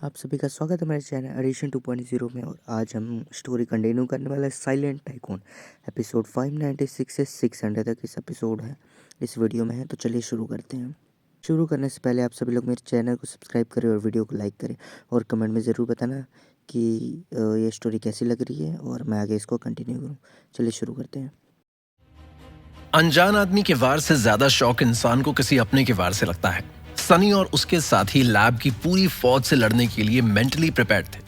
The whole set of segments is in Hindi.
आप सभी का स्वागत है हमारे चैनल एडिशन 2.0 में। और आज हम स्टोरी कंटिन्यू करने वाले हैं साइलेंट टाइकून। एपिसोड 596 से 600 तक इस एपिसोड है, इस वीडियो में है। तो चलिए शुरू करते हैं। शुरू करने से पहले आप सभी लोग मेरे चैनल को सब्सक्राइब करें और वीडियो को लाइक करें और कमेंट में ज़रूर बताना कि ये स्टोरी कैसी लग रही है और मैं आगे इसको कंटिन्यू करूँ। चलिए शुरू करते हैं। अनजान आदमी के वार से ज्यादा शौक इंसान को किसी अपने के वार से लगता है। सनी और उसके साथी लैब की पूरी फौज से लड़ने के लिए मेंटली प्रिपेयर्ड थे,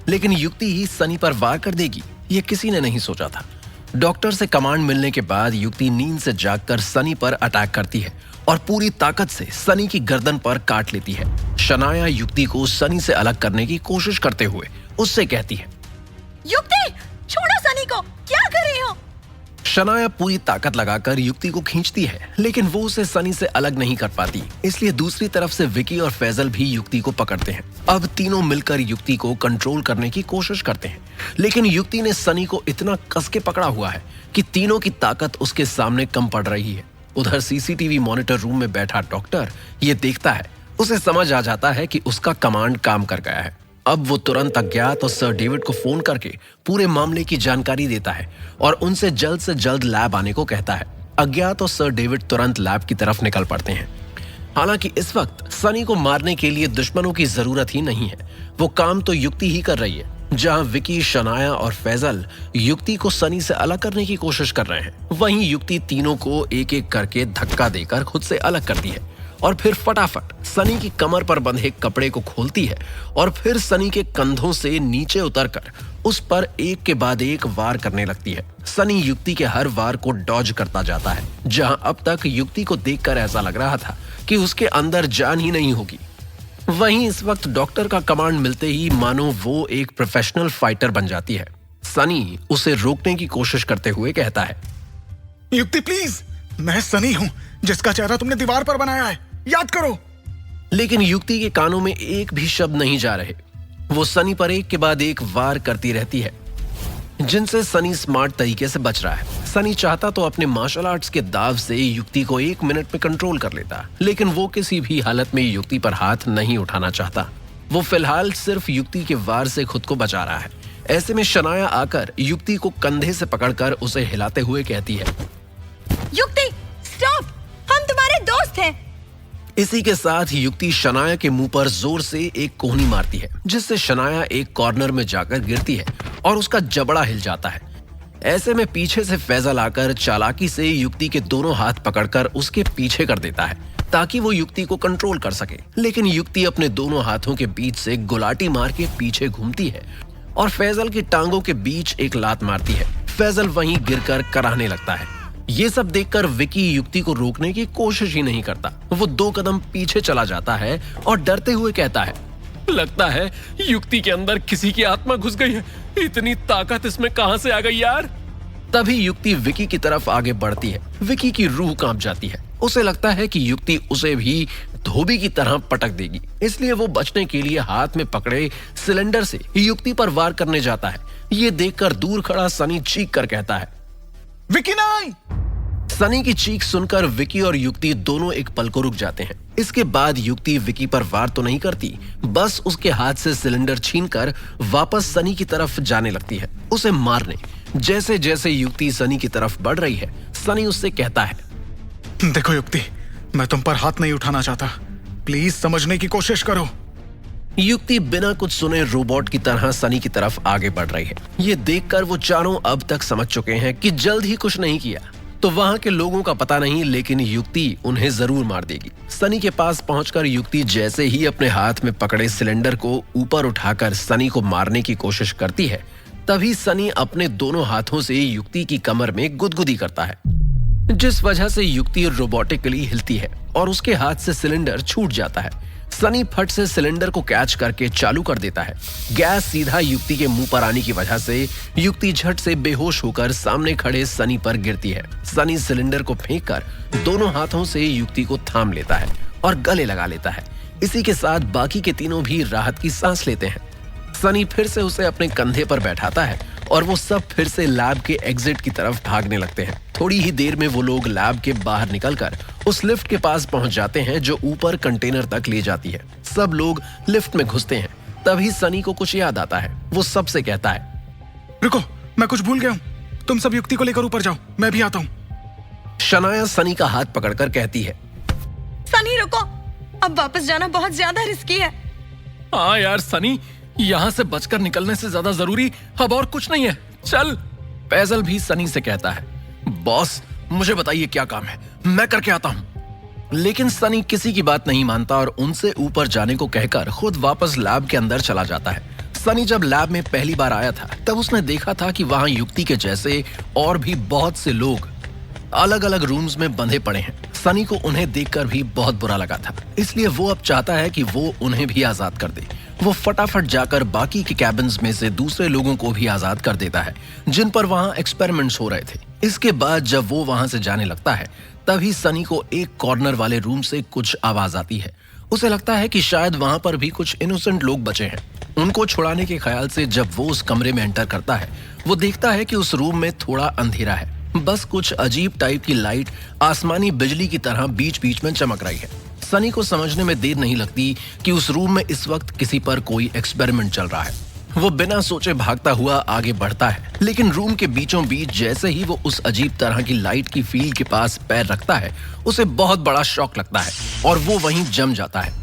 लेकिन युक्ति ही सनी पर वार कर देगी, ये किसी ने नहीं सोचा था। डॉक्टर से कमांड मिलने के बाद युक्ति नींद से जागकर सनी पर अटैक करती है और पूरी ताकत से सनी की गर्दन पर काट लेती है। शनाया युक्ति को सनी से अलग करने की कोशिश करते हुए उससे कहती है, युक्ति, छोड़ो सनी को, क्या कर रही हो? शनाया पूरी ताकत लगाकर युक्ति को खींचती है, लेकिन वो उसे सनी से अलग नहीं कर पाती। इसलिए दूसरी तरफ से विकी और फैजल भी युक्ति को पकड़ते हैं। अब तीनों मिलकर युक्ति को कंट्रोल करने की कोशिश करते हैं, लेकिन युक्ति ने सनी को इतना कस के पकड़ा हुआ है कि तीनों की ताकत उसके सामने कम पड़ रही है। उधर सीसीटीवी मॉनिटर रूम में बैठा डॉक्टर ये देखता है। उसे समझ आ जाता है कि उसका कमांड काम कर गया है। अब वो तुरंत अज्ञात और सर डेविड को फोन करके पूरे मामले की जानकारी देता है और उनसे जल्द से जल्द लैब आने को कहता है। अज्ञात और सर डेविड तुरंत लैब की तरफ निकल पड़ते हैं। हालांकि इस वक्त सनी को मारने के लिए दुश्मनों की जरूरत ही नहीं है, वो काम तो युक्ति ही कर रही है। जहां विकी, शनाया और फैजल युक्ति को सनी से अलग करने की कोशिश कर रहे हैं, वहीं युक्ति तीनों को एक एक करके धक्का देकर खुद से अलग करती है और फिर फटाफट सनी की कमर पर बंधे कपड़े को खोलती है और फिर सनी के कंधों से नीचे उतरकर उस पर एक के बाद एक वार करने लगती है। सनी युक्ति के हर वार को डॉज करता जाता है। जहां अब तक युक्ति को देखकर ऐसा लग रहा था कि उसके अंदर जान ही नहीं होगी, वहीं इस वक्त डॉक्टर का कमांड मिलते ही मानो वो एक प्रोफेशनल फाइटर बन जाती है। सनी उसे रोकने की कोशिश करते हुए कहता है, युक्ति प्लीज, मैं सनी हूं जिसका चेहरा तुमने दीवार पर बनाया है, याद करो। लेकिन युक्ति के कानों में एक भी शब्द नहीं जा रहे। वो सनी पर एक के बाद एक वार करती रहती है, जिनसे सनी स्मार्ट तरीके से बच रहा है। सनी चाहता तो अपने मार्शल आर्ट्स के दाव से युक्ति को 1 मिनट में कंट्रोल कर लेता, लेकिन वो किसी भी हालत में युक्ति पर हाथ नहीं उठाना चाहता। वो फिलहाल सिर्फ युक्ति के वार से खुद को बचा रहा है। ऐसे में शनाया आकर युक्ति को कंधे से पकड़कर उसे हिलाते हुए कहती है, युक्ति स्टॉप, हम तुम्हारे दोस्त हैं। इसी के साथ युक्ति शनाया के मुंह पर जोर से एक कोहनी मारती है, जिससे शनाया एक कॉर्नर में जाकर गिरती है और उसका जबड़ा हिल जाता है। ऐसे में पीछे से फैजल आकर चालाकी से युक्ति के दोनों हाथ पकड़कर उसके पीछे कर देता है ताकि वो युक्ति को कंट्रोल कर सके। लेकिन युक्ति अपने दोनों हाथों के बीच से गुलाटी मार के पीछे घूमती है और फैजल की टांगों के बीच एक लात मारती है। फैजल वहीं गिरकर कराहने लगता है। ये सब देखकर विकी युक्ति को रोकने की कोशिश ही नहीं करता। वो 2 कदम पीछे चला जाता है और डरते हुए कहता है, लगता है युक्ति के अंदर किसी की आत्मा घुस गई है। इतनी ताकत इसमें कहां से आ गई यार? तभी युक्ति विकी की तरफ आगे बढ़ती है। विकी की रूह कांप जाती है। उसे लगता है कि युक्ति उसे भी धोबी की तरह पटक देगी, इसलिए वो बचने के लिए हाथ में पकड़े सिलेंडर से युक्ति पर वार करने जाता है। ये देखकर दूर खड़ा सनी चीख कर कहता है, विकी नहीं। सनी की चीख सुनकर विकी और युक्ति दोनों एक पल को रुक जाते हैं। इसके बाद युक्ति विकी पर वार तो नहीं करती, बस उसके हाथ से सिलेंडर छीनकर वापस सनी की तरफ जाने लगती है, उसे मारने। जैसे जैसे युक्ति सनी की तरफ बढ़ रही है, सनी उससे कहता है, देखो युक्ति, मैं तुम पर हाथ नहीं उठाना चाहता, प्लीज समझने की कोशिश करो। युक्ति बिना कुछ सुने रोबोट की तरह सनी की तरफ आगे बढ़ रही है। ये देखकर वो चारों अब तक समझ चुके हैं कि जल्द ही कुछ नहीं किया तो वहां के लोगों का पता नहीं, लेकिन युक्ति उन्हें जरूर मार देगी। सनी के पास पहुंचकर युक्ति जैसे ही अपने हाथ में पकड़े सिलेंडर को ऊपर उठाकर सनी को मारने की कोशिश करती है, तभी सनी अपने दोनों हाथों से युक्ति की कमर में गुदगुदी करता है, जिस वजह से युक्ति रोबोटिकली हिलती है और उसके हाथ से सिलेंडर छूट जाता है। सनी फट से सिलेंडर को कैच करके चालू कर देता है। गैस सीधा युक्ति के मुंह पर आने की वजह से युक्ति झट से बेहोश होकर सामने खड़े सनी पर गिरती है। सनी सिलेंडर को फेंककर दोनों हाथों से युक्ति को थाम लेता है और गले लगा लेता है। इसी के साथ बाकी के तीनों भी राहत की सांस लेते हैं। सनी फिर से उसे अपने कंधे पर बैठाता है और वो सब फिर से लैब के एग्जिट की तरफ भागने लगते हैं। थोड़ी ही देर में वो लोग लैब के बाहर निकलकर उस लिफ्ट के पास पहुंच जाते हैं जो ऊपर कंटेनर तक ले जाती है। सब लोग लिफ्ट में घुसते हैं। तभी सनी को कुछ याद आता है। वो सबसे कहता है, रुको, मैं कुछ भूल गया हूँ। तुम सब युक्ति को लेकर ऊपर जाओ, मैं भी आता हूँ। शनाया सनी का हाथ पकड़कर कहती है, सनी रुको, अब वापस जाना बहुत ज्यादा रिस्की है। हाँ यार सनी, यहाँ से बचकर निकलने से ज्यादा जरूरी अब और कुछ नहीं है, चल। फैजल भी सनी से कहता है, बॉस मुझे बताइए क्या काम है, मैं करके आता हूँ। लेकिन सनी किसी की बात नहीं मानता और उनसे ऊपर जाने को कहकर खुद वापस लैब के अंदर चला जाता है। सनी जब लैब में पहली बार आया था तब उसने देखा था कि वहां युक्ति के जैसे और भी बहुत से लोग अलग अलग रूम्स में बंधे पड़े हैं। सनी को उन्हें देखकर भी बहुत बुरा लगा था, इसलिए वो अब चाहता है कि वो उन्हें भी आजाद कर दे। वो फटाफट जाकर बाकी के कैबिन्स में से दूसरे लोगों को भी आजाद कर देता है जिन पर वहां एक्सपेरिमेंट्स हो रहे थे। इसके बाद जब वो वहां से जाने लगता है तभी सनी को एक कॉर्नर वाले रूम से कुछ आवाज आती है। उसे लगता है कि शायद वहां पर भी कुछ इनोसेंट लोग बचे हैं। उनको छुड़ाने के ख्याल से जब वो उस कमरे में एंटर करता है, वो देखता है कि उस रूम में थोड़ा अंधेरा है, बस कुछ अजीब टाइप की लाइट आसमानी बिजली की तरह बीच बीच में चमक रही है। सनी को समझने में देर नहीं लगती कि उस रूम में इस वक्त किसी पर कोई एक्सपेरिमेंट चल रहा है। वो बिना सोचे भागता हुआ आगे बढ़ता है, लेकिन रूम के बीचों बीच जैसे ही वो उस अजीब तरह की लाइट की फील्ड के पास पैर रखता है, उसे बहुत बड़ा शॉक लगता है और वो वहीं जम जाता है।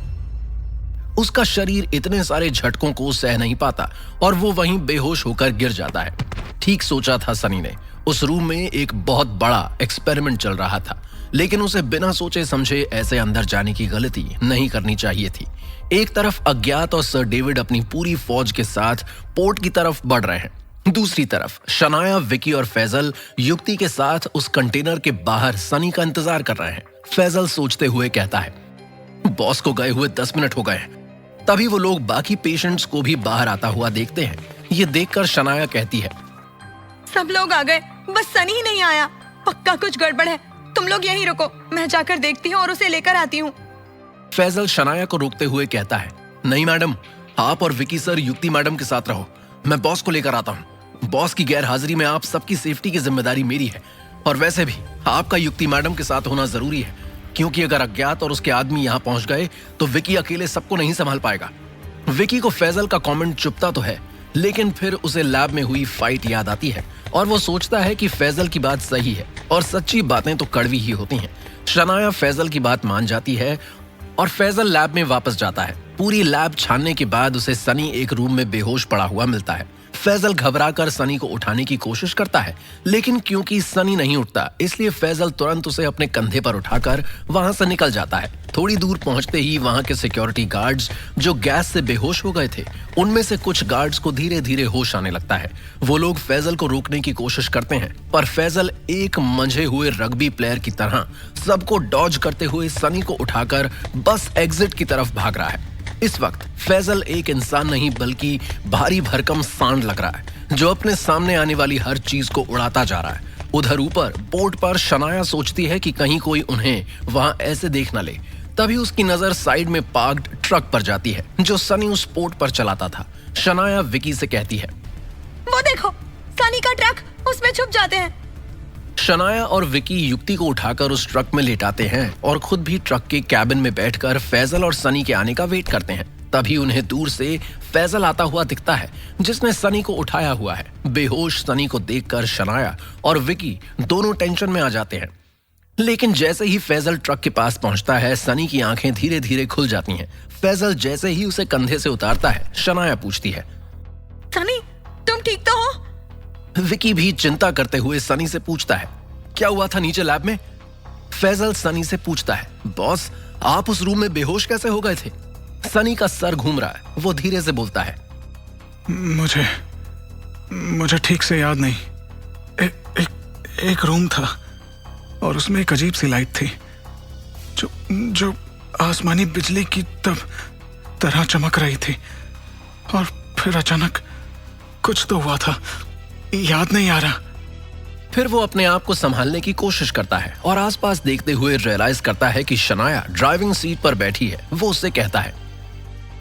उसका शरीर इतने सारे झटकों को सह नहीं पाता और वो वहीं बेहोश होकर गिर जाता है। ठीक सोचा था सनी ने, उस रूम में एक बहुत बड़ा एक्सपेरिमेंट चल रहा था, लेकिन उसे बिना सोचे समझे ऐसे अंदर जाने की गलती नहीं करनी चाहिए थी। एक तरफ अज्ञात और सर डेविड अपनी पूरी फौज के साथ पोर्ट की तरफ बढ़ रहे हैं, दूसरी तरफ शनाया, विकी और फैजल युक्ति के साथ उस कंटेनर के बाहर सनी का इंतजार कर रहे हैं। फैजल सोचते हुए कहता है, बॉस को गए हुए 10 मिनट हो गए हैं। तभी वो लोग बाकी पेशेंट्स को भी बाहर आता हुआ देखते हैं। ये देखकर शनाया कहती है, सब लोग आ गए, बस सनी ही नहीं आया। पक्का कुछ गड़बड़ है, तुम लोग यहीं रुको, मैं जाकर देखती हूँ और उसे लेकर आती हूँ। फैजल शनाया को रोकते हुए कहता है, नहीं मैडम, आप और विकी सर युक्ति मैडम के साथ रहो, मैं बॉस को लेकर आता हूँ। बॉस की गैर हाजिरी में आप सबकी सेफ्टी की जिम्मेदारी मेरी है, और वैसे भी आपका युक्ति मैडम के साथ होना जरूरी है, क्योंकि अगर अज्ञात और उसके आदमी यहाँ पहुंच गए तो विकी अकेले सबको नहीं संभाल पाएगा। विकी को फैजल का कमेंट चुभता तो है, लेकिन फिर उसे लैब में हुई फाइट याद आती है और वो सोचता है कि फैजल की बात सही है और सच्ची बातें तो कड़वी ही होती हैं। शनाया फैजल की बात मान जाती है और फैजल लैब में वापस जाता है। पूरी लैब छानने के बाद उसे सनी एक रूम में बेहोश पड़ा हुआ मिलता है। फैजल घबराकर सनी को उठाने की कोशिश करता है, लेकिन क्योंकि सनी नहीं उठता, इसलिए फैजल तुरंत उसे अपने कंधे पर उठाकर वहां से निकल जाता है। थोड़ी दूर पहुंचते ही वहां के सिक्योरिटी गार्ड्स जो गैस से बेहोश हो गए थे, उनमें से कुछ गार्ड्स को धीरे धीरे होश आने लगता है। वो लोग फैजल को रोकने की कोशिश करते हैं, पर फैजल एक मंझे हुए रग्बी प्लेयर की तरह सबको डॉज करते हुए सनी को उठाकर बस एग्जिट की तरफ भाग रहा है। इस वक्त फैजल एक इंसान नहीं बल्कि भारी भरकम सांड लग रहा है, जो अपने सामने आने वाली हर चीज को उड़ाता जा रहा है। उधर ऊपर बोर्ड पर शनाया सोचती है कि कहीं कोई उन्हें वहां ऐसे देख न ले। तभी उसकी नजर साइड में पार्क्ड ट्रक पर जाती है जो सनी उस पोर्ट पर चलाता था। शनाया विकी से कहती है, वो देखो, सनी का ट्रक, उसमें छुप जाते हैं। शनाया और विकी युक्ति को उठाकर उस ट्रक में लेटाते हैं और खुद भी ट्रक के कैबिन में बैठकर फैजल और सनी के आने का वेट करते हैं। तभी उन्हें दूर से फैजल आता हुआ दिखता है, जिसने सनी को उठाया हुआ है। बेहोश सनी को देखकर शनाया और विकी दोनों टेंशन में आ जाते हैं, लेकिन जैसे ही फैजल ट्रक के पास पहुंचता है, सनी की आंखें धीरे धीरे खुल जाती हैं। फैजल जैसे ही उसे कंधे से उतारता है, शनाया पूछती है, सनी, तुम ठीक तो हो? विकी भी चिंता करते हुए सनी से पूछता है, क्या हुआ था नीचे लैब में? फैजल सनी से पूछता है, बॉस आप उस रूम में बेहोश कैसे हो गए थे? सनी का सर घूम रहा है। वो धीरे से बोलता है, मुझे ठीक से याद नहीं। एक रूम था और उसमें एक अजीब सी लाइट थी जो आसमानी बिजली की तरह चमक रही थी, और फिर अचानक कुछ तो हुआ था, याद नहीं आ रहा। फिर वो अपने आप को संभालने की कोशिश करता है और आसपास देखते हुए रियलाइज करता है कि शनाया ड्राइविंग सीट पर बैठी है। वो उससे कहता है,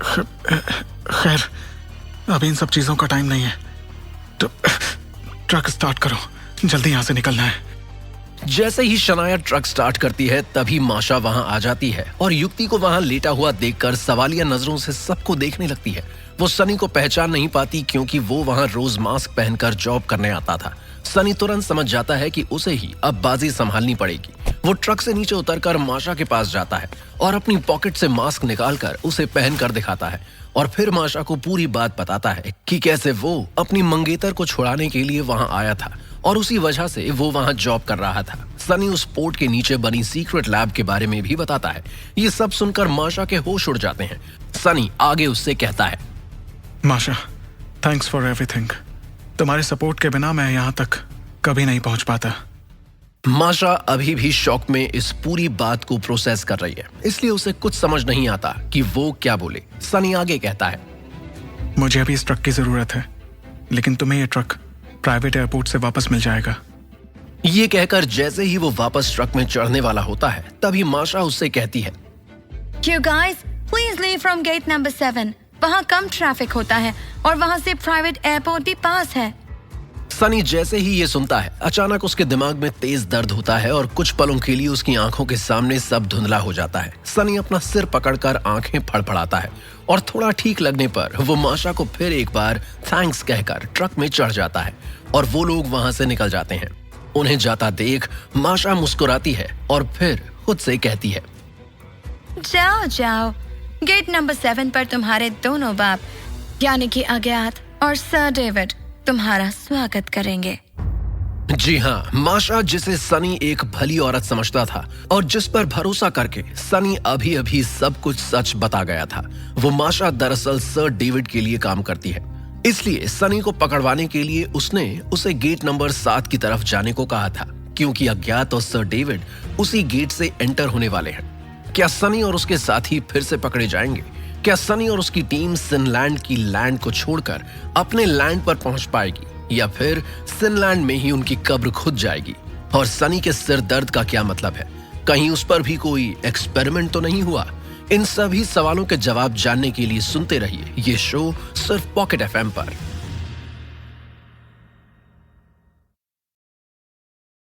खैर अभी इन सब चीजों का टाइम नहीं है, तो ट्रक स्टार्ट करो, जल्दी यहां से निकलना है। जैसे ही शनाया ट्रक स्टार्ट करती है, तभी माशा वहां आ जाती है और युक्ति को वहां लेटा हुआ देखकर सवालिया नजरों से सबको देखने लगती है। वो सनी को पहचान नहीं पाती क्योंकि वो वहां रोज मास्क पहनकर जॉब करने आता था। सनी तुरंत समझ जाता है कि उसे ही अब बाजी संभालनी पड़ेगी। वो ट्रक से नीचे उतरकर माशा के पास जाता है और अपनी पॉकेट से मास्क निकालकर उसे पहनकर दिखाता है और फिर माशा को पूरी बात बताता है कि कैसे वो अपनी मंगेतर को छुड़ाने के लिए वहां आया था और उसी वजह से वो वहां जॉब कर रहा था। सनी उस पोर्ट के नीचे बनी सीक्रेट लैब के बारे में भी बताता है। ये सब सुनकर माशा के होश उड़ जाते हैं। सनी आगे उससे कहता है, माशा, थैंक्स फॉर एवरीथिंग। तुम्हारे सपोर्ट के बिना मैं यहाँ तक कभी नहीं पहुंच पाता। माशा अभी भी शॉक में इस पूरी बात को प्रोसेस कर रही है, इसलिए उसे कुछ समझ नहीं आता कि वो क्या बोले। सनी आगे कहता है, मुझे अभी इस ट्रक की जरूरत है, लेकिन तुम्हें ये ट्रक प्राइवेट एयरपोर्ट से वापस मिल जाएगा। ये कहकर जैसे ही वो वापस ट्रक में चढ़ने वाला होता है, तभी माशा उससे कहती है, You guys, please leave from gate number 7. वहाँ कम ट्रैफिक होता है और वहाँ से प्राइवेट एयरपोर्ट भी पास है। सनी जैसे ही ये सुनता है, अचानक उसके दिमाग में तेज दर्द होता है और कुछ पलों के लिए उसकी आंखों के सामने सब धुंधला हो जाता है। सनी अपना सिर पकड़कर आंखें फड़फड़ाता है और थोड़ा ठीक लगने पर वो माशा को फिर एक बार थैंक्स कहकर ट्रक में चढ़ जाता है और वो लोग वहां से निकल जाते हैं। उन्हें जाता देख माशा मुस्कुराती है और फिर खुद से कहती है, जाओ जाओ, गेट नंबर 7 पर तुम्हारे दोनों बाप यानी कि अज्ञात और सर डेविड तुम्हारा स्वागत करेंगे। जी हाँ, माशा जिसे सनी एक भली औरत समझता था और जिस पर भरोसा करके सनी अभी अभी सब कुछ सच बता गया था, वो माशा दरअसल सर डेविड के लिए काम करती है। इसलिए सनी को पकड़वाने के लिए उसने उसे गेट नंबर 7 की तरफ जाने को कहा था, क्योंकि अज्ञात और सर डेविड उसी गेट से एंटर होने वाले हैं। क्या सनी और उसके साथी फिर से पकड़े जाएंगे? क्या सनी और उसकी टीम सिनलैंड की लैंड को छोड़कर अपने लैंड पर पहुंच पाएगी, या फिर सिनलैंड में ही उनकी कब्र खुद जाएगी? और सनी के सिर दर्द का क्या मतलब है? कहीं उस पर भी कोई एक्सपेरिमेंट तो नहीं हुआ? इन सभी सवालों के जवाब जानने के लिए सुनते रहिए ये शो सिर्फ पॉकेट एफएम पर।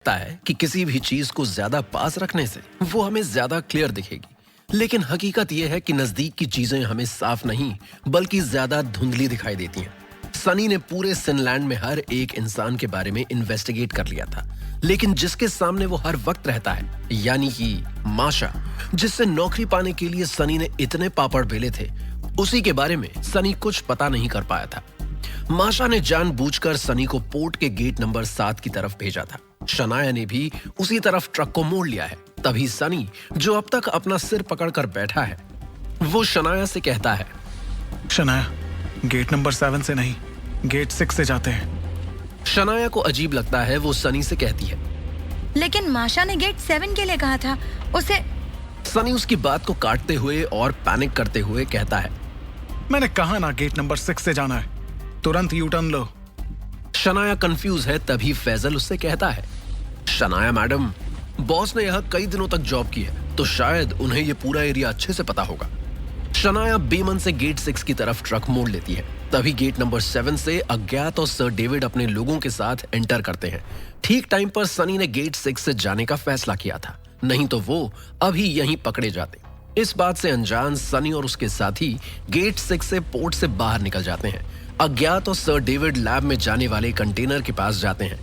है कि किसी भी चीज को ज्यादा पास रखने से वो हमें ज्यादा क्लियर दिखेगी, लेकिन हकीकत यह है कि नजदीक की चीजें हमें साफ नहीं बल्कि ज्यादा धुंधली दिखाई देती हैं। सनी ने पूरे सिनलैंड में हर एक इंसान के बारे में इन्वेस्टिगेट कर लिया था, लेकिन जिसके सामने वो हर वक्त रहता है, यानी कि माशा, जिससे नौकरी पाने के लिए सनी ने इतने पापड़ बेले थे, उसी के बारे में सनी कुछ पता नहीं कर पाया था। माशा ने जानबूझकर सनी को पोर्ट के गेट नंबर 7 की तरफ भेजा था। शनाया ने भी उसी तरफ ट्रक को मोड़ लिया है। तभी सनी, जो अब तक अपना सिर पकड़कर बैठा है, वो शनाया से कहता है, शनाया, गेट नंबर 7 से नहीं, गेट 6 से जाते हैं। शनाया को अजीब लगता है। वो सनी से कहती है, लेकिन माशा ने गेट 7 के लिए कहा था। उसे सनी उसकी बात को काटते हुए और पैनिक करते हुए कहता है, मैंने कहा ना गेट नंबर 6 से जाना है, तुरंत यू टर्न लो। शनाया कंफ्यूज है। तभी फैजल उससे कहता है, शनाया मैडम, बॉस ने यहाँ कई दिनों तक जॉब की है, तो शायद उन्हें ये पूरा एरिया अच्छे से पता होगा। शनाया बेमन से गेट 6 की तरफ ट्रक मोड़ लेती है। तभी गेट नंबर 7 से अज्ञात और सर डेविड अपने लोगों के साथ एंटर करते हैं। ठीक टाइम पर सनी ने गेट 6 से जाने का फैसला किया था, नहीं तो वो अभी यहीं पकड़े जाते। इस बात से अनजान सनी और उसके साथी गेट 6 से पोर्ट से बाहर निकल जाते हैं। अज्ञात और सर डेविड लैब में जाने वाले कंटेनर के पास जाते हैं।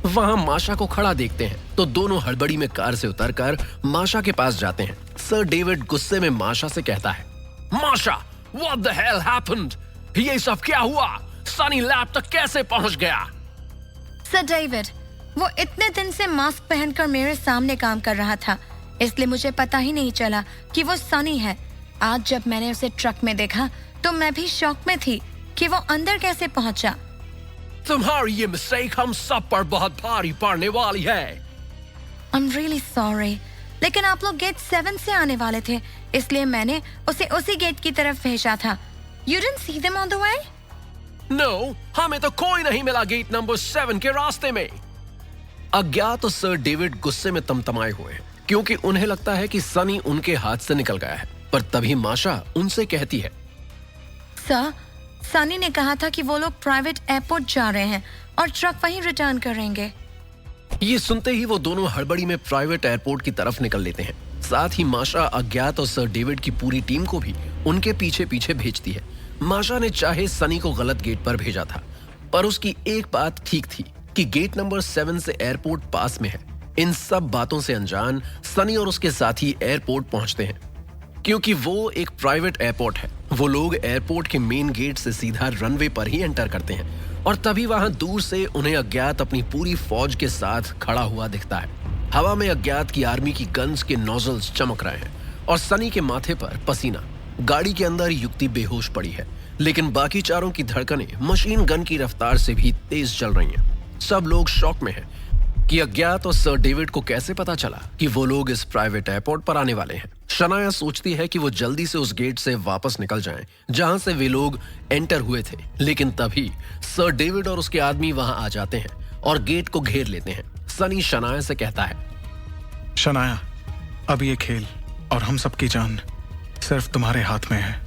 वहां माशा को खड़ा देखते हैं तो दोनों हड़बड़ी में कार से उतरकर माशा के पास जाते हैं। सर डेविड गुस्से में माशा से कहता है, माशा, what the hell happened? ये सब क्या हुआ? सनी लैब तक कैसे पहुंच गया? सर डेविड, वो इतने दिन से मास्क पहनकर मेरे सामने काम कर रहा था, इसलिए मुझे पता ही नहीं चला कि वो सनी है। आज जब मैंने उसे ट्रक में देखा तो मैं भी शॉक में थी कि वो अंदर कैसे पहुंचा। तुम्हारी ये मिस्टेक हम सब पर बहुत भारी पड़ने वाली है। I'm really sorry, लेकिन आप लोग गेट 7 से आने वाले थे, इसलिए मैंने उसे उसी गेट की तरफ भेजा था। You didn't see them on the way? No, हमें तो कोई नहीं मिला गेट नंबर 7 के रास्ते में। अज्ञात और सर डेविड गुस्से में तमतमाए हुए हैं, क्योंकि उन्हें लगता है कि सनी उनके हाथ से निकल गया है। पर तभी माशा उनसे कहती है, सर, सनी ने कहा था कि वो लोग प्राइवेट एयरपोर्ट जा रहे हैं और ट्रक वहीं रिटर्न करेंगे। ये सुनते ही वो दोनों हड़बड़ी में प्राइवेट एयरपोर्ट की तरफ निकल लेते हैं। साथ ही माशा अज्ञात और सर डेविड की पूरी टीम को भी उनके पीछे पीछे भेजती है। माशा ने चाहे सनी को गलत गेट पर भेजा था, पर उसकी एक बात ठीक थी कि गेट नंबर 7 से एयरपोर्ट पास में है। इन सब बातों से अनजान सनी और उसके साथी एयरपोर्ट पहुंचते हैं। क्योंकि वो एक प्राइवेट एयरपोर्ट है, वो लोग एयरपोर्ट के मेन गेट से सीधा रनवे पर ही एंटर करते हैं और तभी वहां दूर से उन्हें अज्ञात अपनी पूरी फौज के साथ खड़ा हुआ दिखता है। हवा में अज्ञात की आर्मी की गन्स के नोजल्स चमक रहे हैं और सनी के माथे पर पसीना। गाड़ी के अंदर युक्ति बेहोश पड़ी है, लेकिन बाकी चारों की धड़कनें मशीन गन की रफ्तार से भी तेज चल रही हैं। सब लोग शॉक में हैं कि अज्ञात और सर डेविड को कैसे पता चला कि वो लोग इस प्राइवेट एयरपोर्ट पर आने वाले हैं। शनाया सोचती है कि वो जल्दी से उस गेट से वापस निकल जाएं, जहां से वे लोग एंटर हुए थे, लेकिन तभी सर डेविड और उसके आदमी वहां आ जाते हैं और गेट को घेर लेते हैं। सनी शनाया से कहता है, शनाया, अब ये खेल और हम सबकी जान सिर्फ तुम्हारे हाथ में है।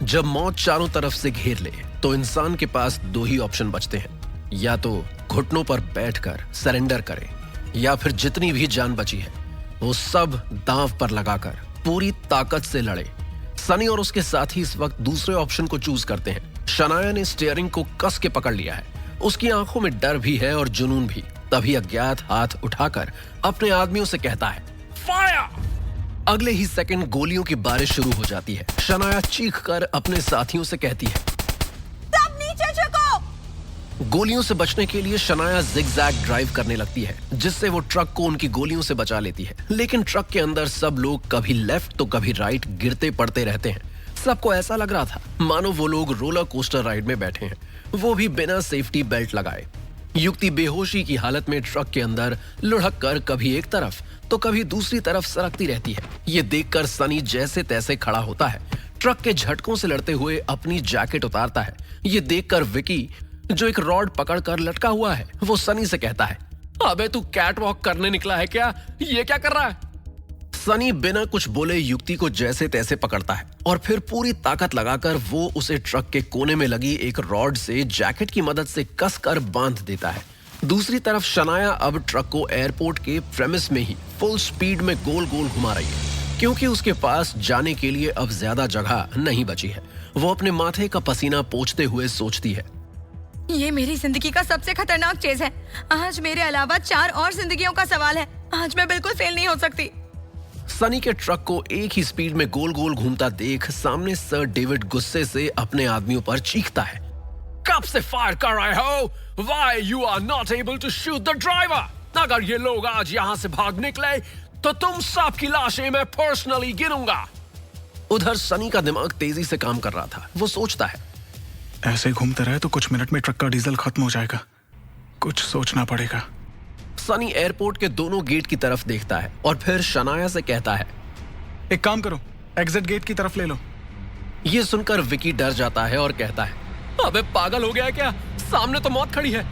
जब मौत चारों तरफ से घेर ले तो इंसान के पास दो ही ऑप्शन बचते हैं, या तो घुटनों पर बैठकर सरेंडर करे या फिर जितनी भी जान बची है वो सब दांव पर लगाकर पूरी ताकत से लड़े। सनी और उसके साथी इस वक्त दूसरे ऑप्शन को चूज करते हैं। शनाया ने स्टीयरिंग को कस के पकड़ लिया है, उसकी आंखों में डर भी है और जुनून भी। तभी अज्ञात हाथ उठाकर अपने आदमियों से कहता है, फायर! अगले ही सेकंड गोलियों की बारिश शुरू हो जाती है। शनाया चीखकर अपने साथियों से कहती है, सब नीचे झुको! गोलियों से बचने के लिए शनाया जिगजैग ड्राइव करने लगती है, जिससे वो ट्रक को उनकी गोलियों से बचा लेती है। लेकिन ट्रक के अंदर सब लोग कभी लेफ्ट तो कभी राइट गिरते पड़ते रहते हैं। सबको ऐसा लग रहा था मानो वो लोग रोलर कोस्टर राइड में बैठे हैं, वो भी बिना सेफ्टी बेल्ट लगाए। युक्ति बेहोशी की हालत में ट्रक के अंदर लुढ़क कर कभी एक तरफ तो कभी दूसरी तरफ सरकती रहती है। ये देखकर सनी जैसे तैसे खड़ा होता है, ट्रक के झटकों से लड़ते हुए अपनी जैकेट उतारता है। ये देखकर विकी, जो एक रॉड पकड़कर लटका हुआ है, वो सनी से कहता है, अबे तू कैट वॉक करने निकला है क्या? ये क्या कर रहा है? सनी बिना कुछ बोले युक्ति को जैसे तैसे पकड़ता है और फिर पूरी ताकत लगाकर वो उसे ट्रक के कोने में लगी एक रॉड से जैकेट की मदद से कसकर बांध देता है। दूसरी तरफ शनाया अब ट्रक को एयरपोर्ट के प्रेमिस में ही फुल स्पीड में गोल गोल घुमा रही है, क्योंकि उसके पास जाने के लिए अब ज्यादा जगह नहीं बची है। वो अपने माथे का पसीना पोंछते हुए सोचती है, ये मेरी जिंदगी का सबसे खतरनाक चीज है। आज मेरे अलावा 4 और जिंदगियों का सवाल है। आज मैं बिल्कुल फेल नहीं हो सकती। सनी के ट्रक को एक ही स्पीड में गोल गोल घूमता देख सामने सर डेविड गुस्से से अपने आदमियों पर चीखता है, कब से फायर कर रहे हो? Why you are not able to shoot the driver? अगर ये लोग आज यहाँ से भाग निकले तो तुम सब की लाशें मैं पर्सनली गिनूंगा। उधर सनी का दिमाग तेजी से काम कर रहा था। वो सोचता है, ऐसे घूमते रहे तो कुछ मिनट में ट्रक का डीजल खत्म हो जाएगा, कुछ सोचना पड़ेगा। सनी एयरपोर्ट के दोनों गेट की तरफ देखता है और फिर शनाया से कहता है, एक काम करो, एग्जिट गेट की तरफ ले लो। ये सुनकर विकी डर जाता है और कहता है, अबे पागल हो गया क्या? सामने तो मौत खड़ी है।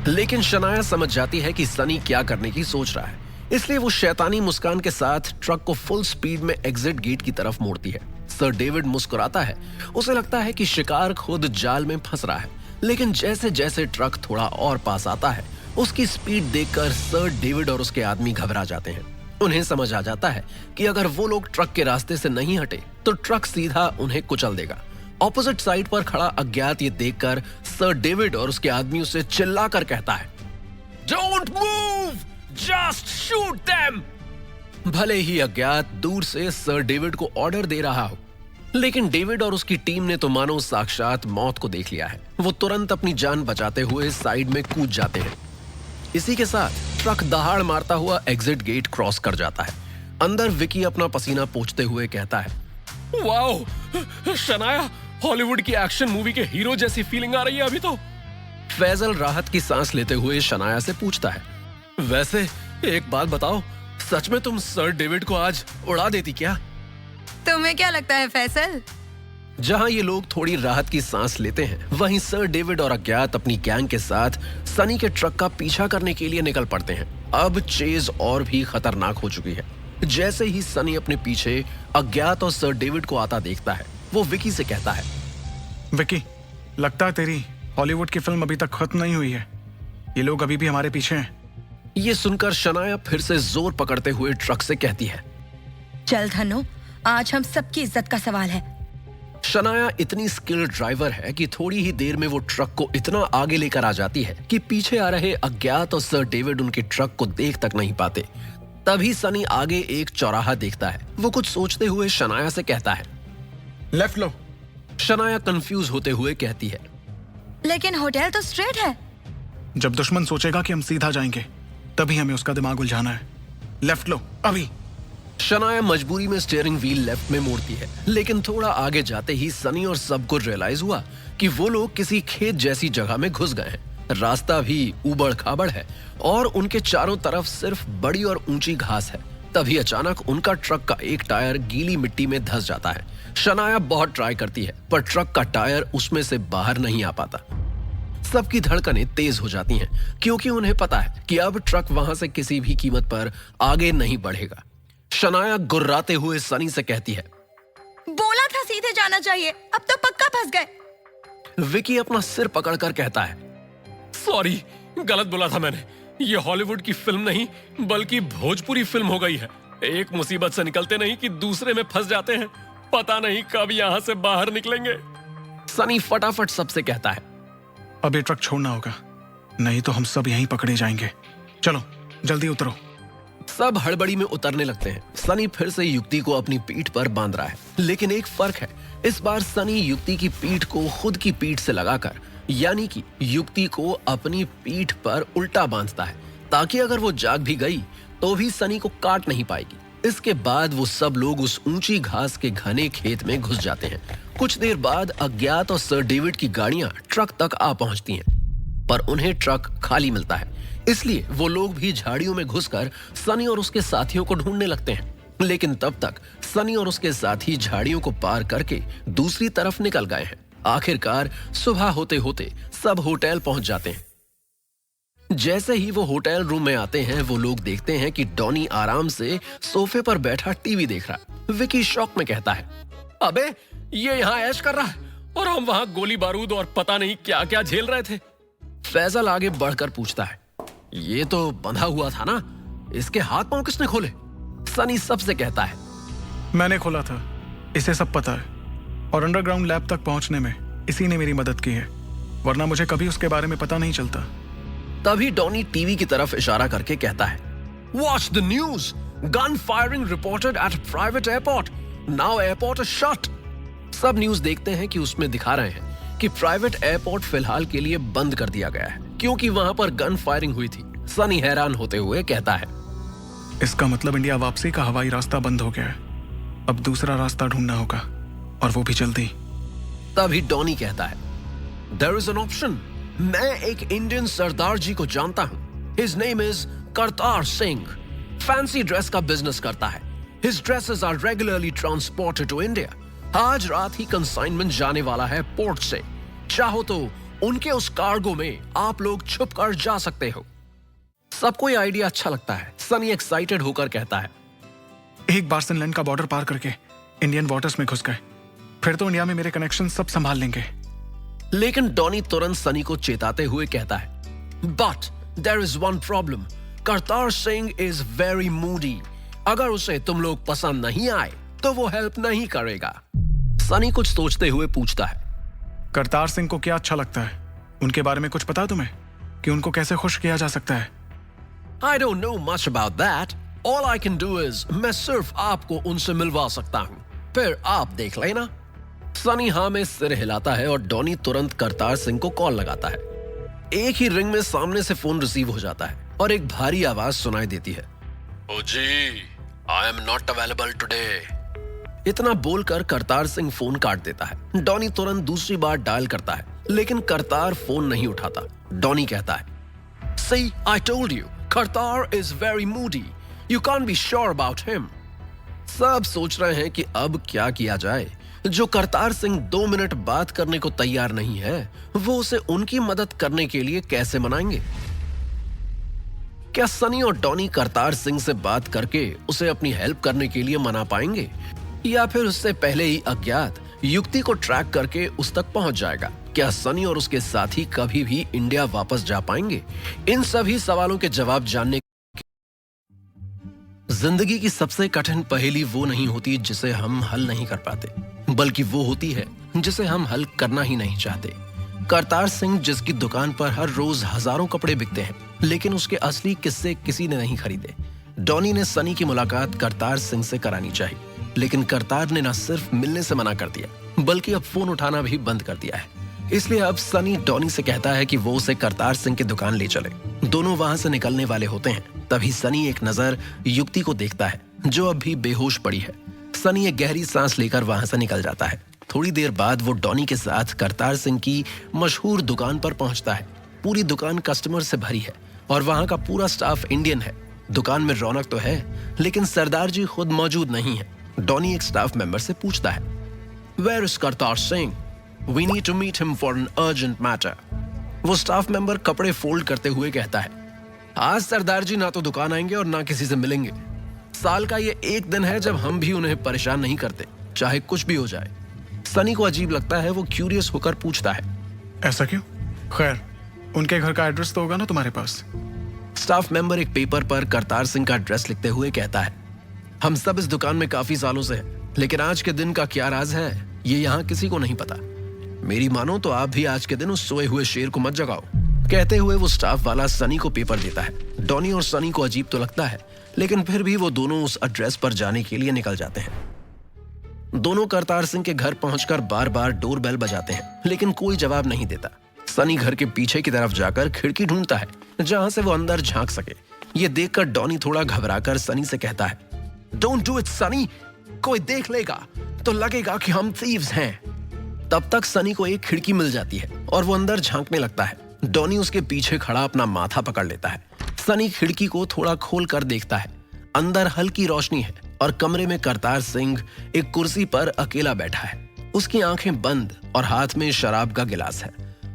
लेकिन शनाया समझ जाती है कि सनी क्या करने की सोच रहा है, इसलिए वो शैतानी मुस्कान के साथ ट्रक को फुल स्पीड में एग्जिट गेट की तरफ मोड़ती है। सर डेविड मुस्कुराता है, उसे लगता है कि शिकार खुद जाल में फंस रहा है। लेकिन जैसे जैसे ट्रक थोड़ा और पास आता है, उसकी स्पीड देखकर सर डेविड और उसके आदमी घबरा जाते हैं। उन्हें समझ आ जाता है कि अगर वो लोग ट्रक के रास्ते से नहीं हटे तो ट्रक सीधा उन्हें कुचल देगा। ऑपोजिट साइड पर खड़ा अज्ञात ये देखकर सर डेविड और उसके आदमियों से चिल्लाकर कहता है, don't move, just shoot them. भले ही अज्ञात दूर से सर डेविड को ऑर्डर दे रहा हो, लेकिन डेविड और उसकी टीम ने तो मानो साक्षात मौत को देख लिया है। वो तुरंत अपनी जान बचाते हुए साइड में कूद जाते हैं। इसी के साथ ट्रक दहाड़ मारता हुआ एग्जिट गेट क्रॉस कर जाता है। अंदर विकी अपना पसीना पोंछते हुए कहता है, वाओ शनाया, हॉलीवुड की एक्शन मूवी के हीरो जैसी फीलिंग आ रही है अभी तो। फैजल राहत की सांस लेते हुए शनाया से पूछता है, वैसे एक बात बताओ, सच में तुम सर डेविड को आज उड़ा देती क्या? तुम्हें क्या लगता है फैसल? जहां ये लोग थोड़ी राहत की सांस लेते हैं, वहीं सर डेविड और अज्ञात अपनी गैंग के साथ सनी के ट्रक का पीछा करने के लिए निकल पड़ते हैं। अब चेज और भी खतरनाक हो चुकी है। जैसे ही सनी अपने पीछे अज्ञात और सर डेविड को आता देखता है, वो विकी से कहता है, विकी, लगता है तेरी हॉलीवुड की फिल्म अभी तक खत्म नहीं हुई है। ये लोग अभी भी हमारे पीछे हैं। ये सुनकर शनाया फिर से जोर पकड़ते हुए ट्रक से कहती है, चल धनु, आज हम सबकी इज्जत का सवाल है। शनाया इतनी स्किल्ड ड्राइवर है कि थोड़ी ही देर में वो ट्रक को इतना आगे लेकर आ जाती है कि पीछे आ रहे अज्ञात और सर डेविड उनके ट्रक को देख तक नहीं पाते। तभी सनी आगे एक चौराहा देखता है। वो कुछ सोचते हुए शनाया से कहता है, लेफ्ट लो। शनाया कंफ्यूज होते हुए कहती है, लेकिन होटल तो स्ट्रेट है। जब दुश्मन सोचेगा कि हम सीधा जाएंगे, तभी हमें उसका दिमाग उलझाना है। लेफ्ट लो अभी। शनाया मजबूरी में स्टीयरिंग व्हील लेफ्ट में मोड़ती है, लेकिन थोड़ा आगे जाते ही सनी और सबको रियलाइज हुआ कि वो लोग किसी खेत जैसी जगह में घुस गए हैं। रास्ता भी ऊबड़ खाबड़ है और उनके चारों तरफ सिर्फ बड़ी और ऊंची घास है। तभी अचानक उनका ट्रक का एक टायर गीली मिट्टी में धंस जाता है। शनाया बहुत ट्राई करती है, पर ट्रक का टायर उसमें से बाहर नहीं आ पाता। सबकी धड़कनें तेज हो जाती हैं, क्योंकि उन्हें पता है कि अब ट्रक वहां से किसी भी कीमत पर आगे नहीं बढ़ेगा। शनाया गुर्राते हुए सनी से कहती है, बोला था सीधे जाना चाहिए, अब तो पक्का फंस गए। विकी अपना सिर पकड़कर कहता है, सॉरी, गलत बोला था मैंने। ये हॉलीवुड की फिल्म नहीं बल्कि भोजपुरी फिल्म हो गई है। एक मुसीबत से निकलते नहीं कि दूसरे में फंस जाते हैं। पता नहीं कब यहाँ से बाहर निकलेंगे। सनी फटाफट सबसे कहता है, अब ये ट्रक छोड़ना होगा, नहीं तो हम सब यहीं पकड़े जाएंगे। चलो जल्दी उतरो। सब हड़बड़ी में उतरने लगते हैं। सनी फिर से युक्ति को अपनी पीठ पर बांध रहा है, लेकिन एक फर्क है। इस बार सनी युक्ति की पीठ को खुद की पीठ से लगाकर, यानी कि युक्ति को अपनी पीठ पर उल्टा बांधता है, ताकि अगर वो जाग भी गई तो भी सनी को काट नहीं पाएगी। इसके बाद वो सब लोग उस ऊंची घास के घने खेत में घुस जाते हैं। कुछ देर बाद अज्ञात और सर डेविड की गाड़ियां ट्रक तक आ पहुंचती हैं, पर उन्हें ट्रक खाली मिलता है। इसलिए वो लोग भी झाड़ियों में घुसकर सनी और उसके साथियों को ढूंढने लगते हैं। लेकिन तब तक सनी और उसके साथी झाड़ियों को पार करके दूसरी तरफ निकल गए हैं। आखिरकार सुबह होते होते सब होटल पहुंच जाते हैं। जैसे ही वो होटल रूम में आते हैं, वो लोग देखते हैं कि डॉनी आराम से सोफे पर बैठा टीवी देख रहा है। विकी शॉक में कहता है, अबे ये यहाँ ऐश कर रहा है और हम वहाँ गोली बारूद और पता नहीं क्या क्या झेल रहे थे। फैजल आगे बढ़कर पूछता है, ये तो बंधा हुआ था ना, इसके हाथ पांव किसने खोले? सनी सबसे कहता है, मैंने खोला था, इसे सब पता है, और अंडरग्राउंड लैब तक पहुंचने में इसी ने मेरी मदद की है, वरना मुझे कभी उसके बारे में पता नहीं चलता। तभी डॉनी टीवी की तरफ इशारा करके कहता है, watch the news, gun firing reported at private airport, now airport is shut. सब न्यूज देखते हैं कि उसमें दिखा रहे हैं कि प्राइवेट एयरपोर्ट फिलहाल के लिए बंद कर दिया गया है, क्योंकि वहां पर गन फायरिंग हुई थी। सनी हैरान होते हुए कहता है, इसका मतलब इंडिया वापसी का हवाई रास्ता बंद हो गया है। अब दूसरा रास्ता ढूंढना होगा, और वो भी जल्दी। तभी डॉनी कहता है, देयर इज एन ऑप्शन। मैं एक इंडियन सरदार जी को जानता हूं। His name is Kartar Singh. Fancy dress का बिजनेस करता है। His dresses are regularly transported to India. आज रात ही कंसाइनमेंट जाने वाला है पोर्ट से। चाहो तो उनके उस कार्गो में आप लोग छुप कर जा सकते हो। सबको ये आइडिया अच्छा लगता है। सनी एक्साइटेड होकर कहता है, एक बार फिनलैंड का बॉर्डर पार करके इंडियन वाटर्स में घुस गए, फिर तो इंडिया में मेरे कनेक्शन सब संभाल लेंगे। लेकिन डॉनी तुरंत सनी को चेताते हुए कहता है, but there is one problem. Kartar Singh is very moody. अगर उसे तुम लोग पसंद नहीं आए तो वो हेल्प नहीं करेगा। सनी कुछ सोचते हुए पूछता है, करतार सिंह को क्या अच्छा लगता है? उनके बारे में कुछ पता तुम्हें कि उनको कैसे खुश किया जा सकता है? I don't know much about that. All I can do is मैं सिर्फ आपको उनसे मिलवा सकता हूँ, फिर आप देख लेना। सनी हाँ में सिर हिलाता है और डॉनी तुरंत करतार सिंह को कॉल लगाता है। एक ही रिंग में सामने से फोन रिसीव हो जाता है और एक भारी आवाज सुनाई देती है, ओ जी, I am not available today। इतना बोलकर करतार सिंह फोन काट देता है। डॉनी तुरंत दूसरी बार डायल करता है, लेकिन करतार फोन नहीं उठाता। डॉनी कहता है, See, I told you, Kartar is very moody. You can't be sure about him. सब सोच रहे हैं कि अब क्या किया जाए। जो करतार सिंह 2 मिनट बात करने को तैयार नहीं है, वो उसे उनकी मदद करने के लिए कैसे मनाएंगे? क्या सनी और डॉनी करतार सिंह से बात करके उसे अपनी हेल्प करने के लिए मना पाएंगे, या फिर उससे पहले ही अज्ञात युक्ति को ट्रैक करके उस तक पहुंच जाएगा? क्या सनी और उसके साथी कभी भी इंडिया वापस जा पाएंगे? इन सभी सवालों के जवाब जानने। जिंदगी की सबसे कठिन पहेली वो नहीं होती जिसे हम हल नहीं कर पाते, बल्कि वो होती है जिसे हम हल करना ही नहीं चाहते। करतार सिंह, जिसकी दुकान पर हर रोज हजारों कपड़े बिकते हैं, लेकिन उसके असली किस्से किसी ने नहीं खरीदे। डॉनी ने सनी की मुलाकात करतार सिंह से करानी चाहिए, लेकिन करतार ने न सिर्फ मिलने से मना कर दिया, बल्कि अब फोन उठाना भी बंद कर दिया है। इसलिए अब सनी डॉनी से कहता है कि वो उसे करतार सिंह की दुकान ले चले। दोनों वहां से निकलने वाले होते हैं, तभी सनी एक नजर युक्ति को देखता है, जो अब भी बेहोश पड़ी है। सनी एक गहरी सांस लेकर वहां से निकल जाता है। थोड़ी देर बाद वो डॉनी के साथ करतार सिंह की मशहूर दुकान पर पहुंचता है। पूरी दुकान कस्टमर से भरी है और वहां का पूरा स्टाफ इंडियन है। दुकान में रौनक तो है, लेकिन सरदार जी खुद मौजूद नहीं है। डॉनी एक स्टाफ मेंबर से पूछता है, Where is Kartar Singh? We need to meet him for an urgent matter. वो स्टाफ मेंबर कपड़े फोल्ड करते हुए कहता है, आज सरदार जी ना तो दुकान आएंगे और ना किसी से मिलेंगे। साल का ये एक दिन है जब हम भी उन्हें परेशान नहीं करते, चाहे कुछ भी हो जाए। सनी को अजीब लगता है। वो क्यूरियस होकर पूछता है, ऐसा क्यों? खैर, उनके घर का एड्रेस तो होगा ना तुम्हारे पास? स्टाफ मेंबर एक पेपर पर करतार सिंह का एड्रेस लिखते हुए कहता है, हम सब इस दुकान में काफी सालों से हैं, लेकिन आज के दिन का क्या राज है ये यहाँ किसी को नहीं पता। मेरी मानो तो आप भी आज के दिन उस सोए हुए शेर को मत जगाओ। कहते हुए वो स्टाफ वाला सनी को पेपर देता है। डॉनी और सनी को अजीब तो लगता है, लेकिन फिर भी वो दोनों उस एड्रेस पर जाने के लिए निकल जाते हैं। दोनों करतार सिंह के घर पहुंचकर बार बार डोरबेल बजाते हैं, लेकिन कोई जवाब नहीं देता। सनी घर के पीछे की तरफ जाकर खिड़की ढूंढता है, जहां से वो अंदर झांक सके। ये देखकर डॉनी थोड़ा घबराकर सनी से कहता है, डोंट डू इट सनी, कोई देख लेगा तो लगेगा कि हम थीव्स हैं। तब तक सनी को एक खिड़की मिल जाती है और वो अंदर झांकने लगता है। डॉनी उसके पीछे खड़ा अपना माथा पकड़ लेता है। सनी खिड़की को थोड़ा खोल कर देखता है। अंदर हल्की रोशनी है और कमरे में करतार सिंह एक कुर्सी पर अकेला बैठा है। उसकी आंखें बंद और हाथ में शराब का गिलास है।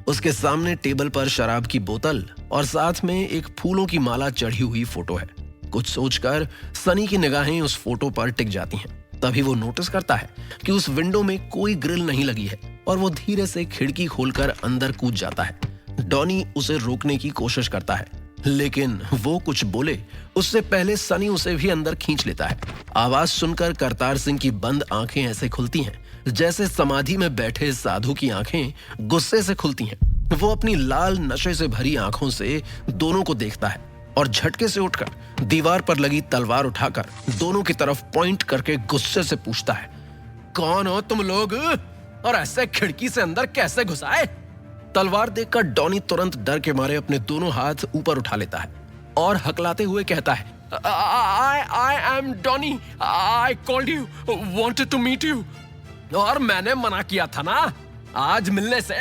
उसके सामने टेबल पर शराब की बोतल और साथ में एक फूलों की माला चढ़ी हुई फोटो है। कुछ सोचकर सनी की निगाहें उस फोटो पर टिक जाती हैं। तभी वो नोटिस करता है कि उस विंडो में कोई ग्रिल नहीं लगी है और वो धीरे से खिड़की खोलकर अंदर कूद जाता है। डॉनी उसे रोकने की कोशिश करता है, लेकिन वो कुछ बोले उससे पहले सनी उसे भी अंदर खींच लेता है। आवाज सुनकर करतार सिंह की बंद आंखें ऐसे खुलती हैं जैसे समाधि में बैठे साधु की आंखें गुस्से से खुलती हैं। वो अपनी लाल नशे से भरी आंखों से दोनों को देखता है और झटके से उठकर दीवार पर लगी तलवार उठाकर दोनों की तरफ पॉइंट करके गुस्से से पूछता है, कौन हो तुम लोग और ऐसे खिड़की से अंदर कैसे घुस आए? तलवार देखकर डॉनी तुरंत डर के मारे अपने दोनों हाथ ऊपर उठा लेता है और हकलाते हुए कहता है, I am Donny. I called you, wanted to meet you. और मैंने मना किया था ना आज मिलने से।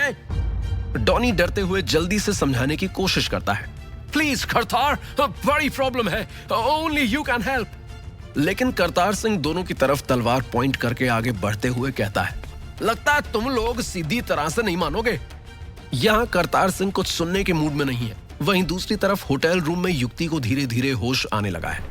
डॉनी डरते हुए जल्दी से समझाने की कोशिश करता है, प्लीज करतार, बड़ी प्रॉब्लम है, ओनली यू कैन हेल्प। लेकिन करतार सिंह दोनों की तरफ तलवार पॉइंट करके आगे बढ़ते हुए कहता है, लगता है तुम लोग सीधी तरह से नहीं मानोगे। यहाँ करतार सिंह कुछ सुनने के मूड में नहीं है। वहीं दूसरी तरफ होटल रूम में युक्ति को धीरे धीरे होश आने लगा है।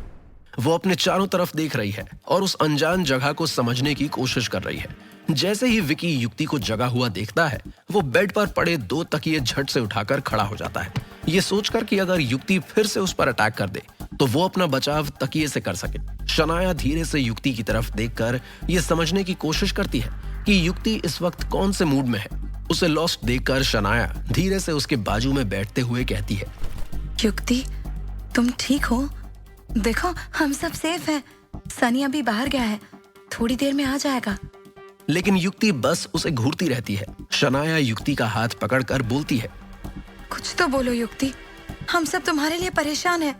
वो अपने चारों तरफ देख रही है और उस अनजान जगह को समझने की कोशिश कर रही है। जैसे ही विकी युक्ति को जगा हुआ देखता है, वो बेड पर पड़े 2 तकिए झट से उठाकर खड़ा हो जाता है, ये सोचकर कि अगर युक्ति फिर से उस पर अटैक कर दे तो वो अपना बचाव तकिए से कर सके। शनाया धीरे से युक्ति की तरफ देखकर ये समझने की कोशिश करती है कि युक्ति इस वक्त कौन से मूड में है। उसे लॉस्ट देखकर शनाया धीरे से उसके बाजू में बैठते हुए कहती है, युक्ति, तुम ठीक हो? देखो, हम सब सेफ हैं। सनी अभी बाहर गया है, थोड़ी देर में आ जाएगा। लेकिन युक्ति बस उसे घूरती रहती है। शनाया युक्ति का हाथ पकड़कर बोलती है, कुछ तो बोलो युक्ति, हम सब तुम्हारे लिए परेशान हैं।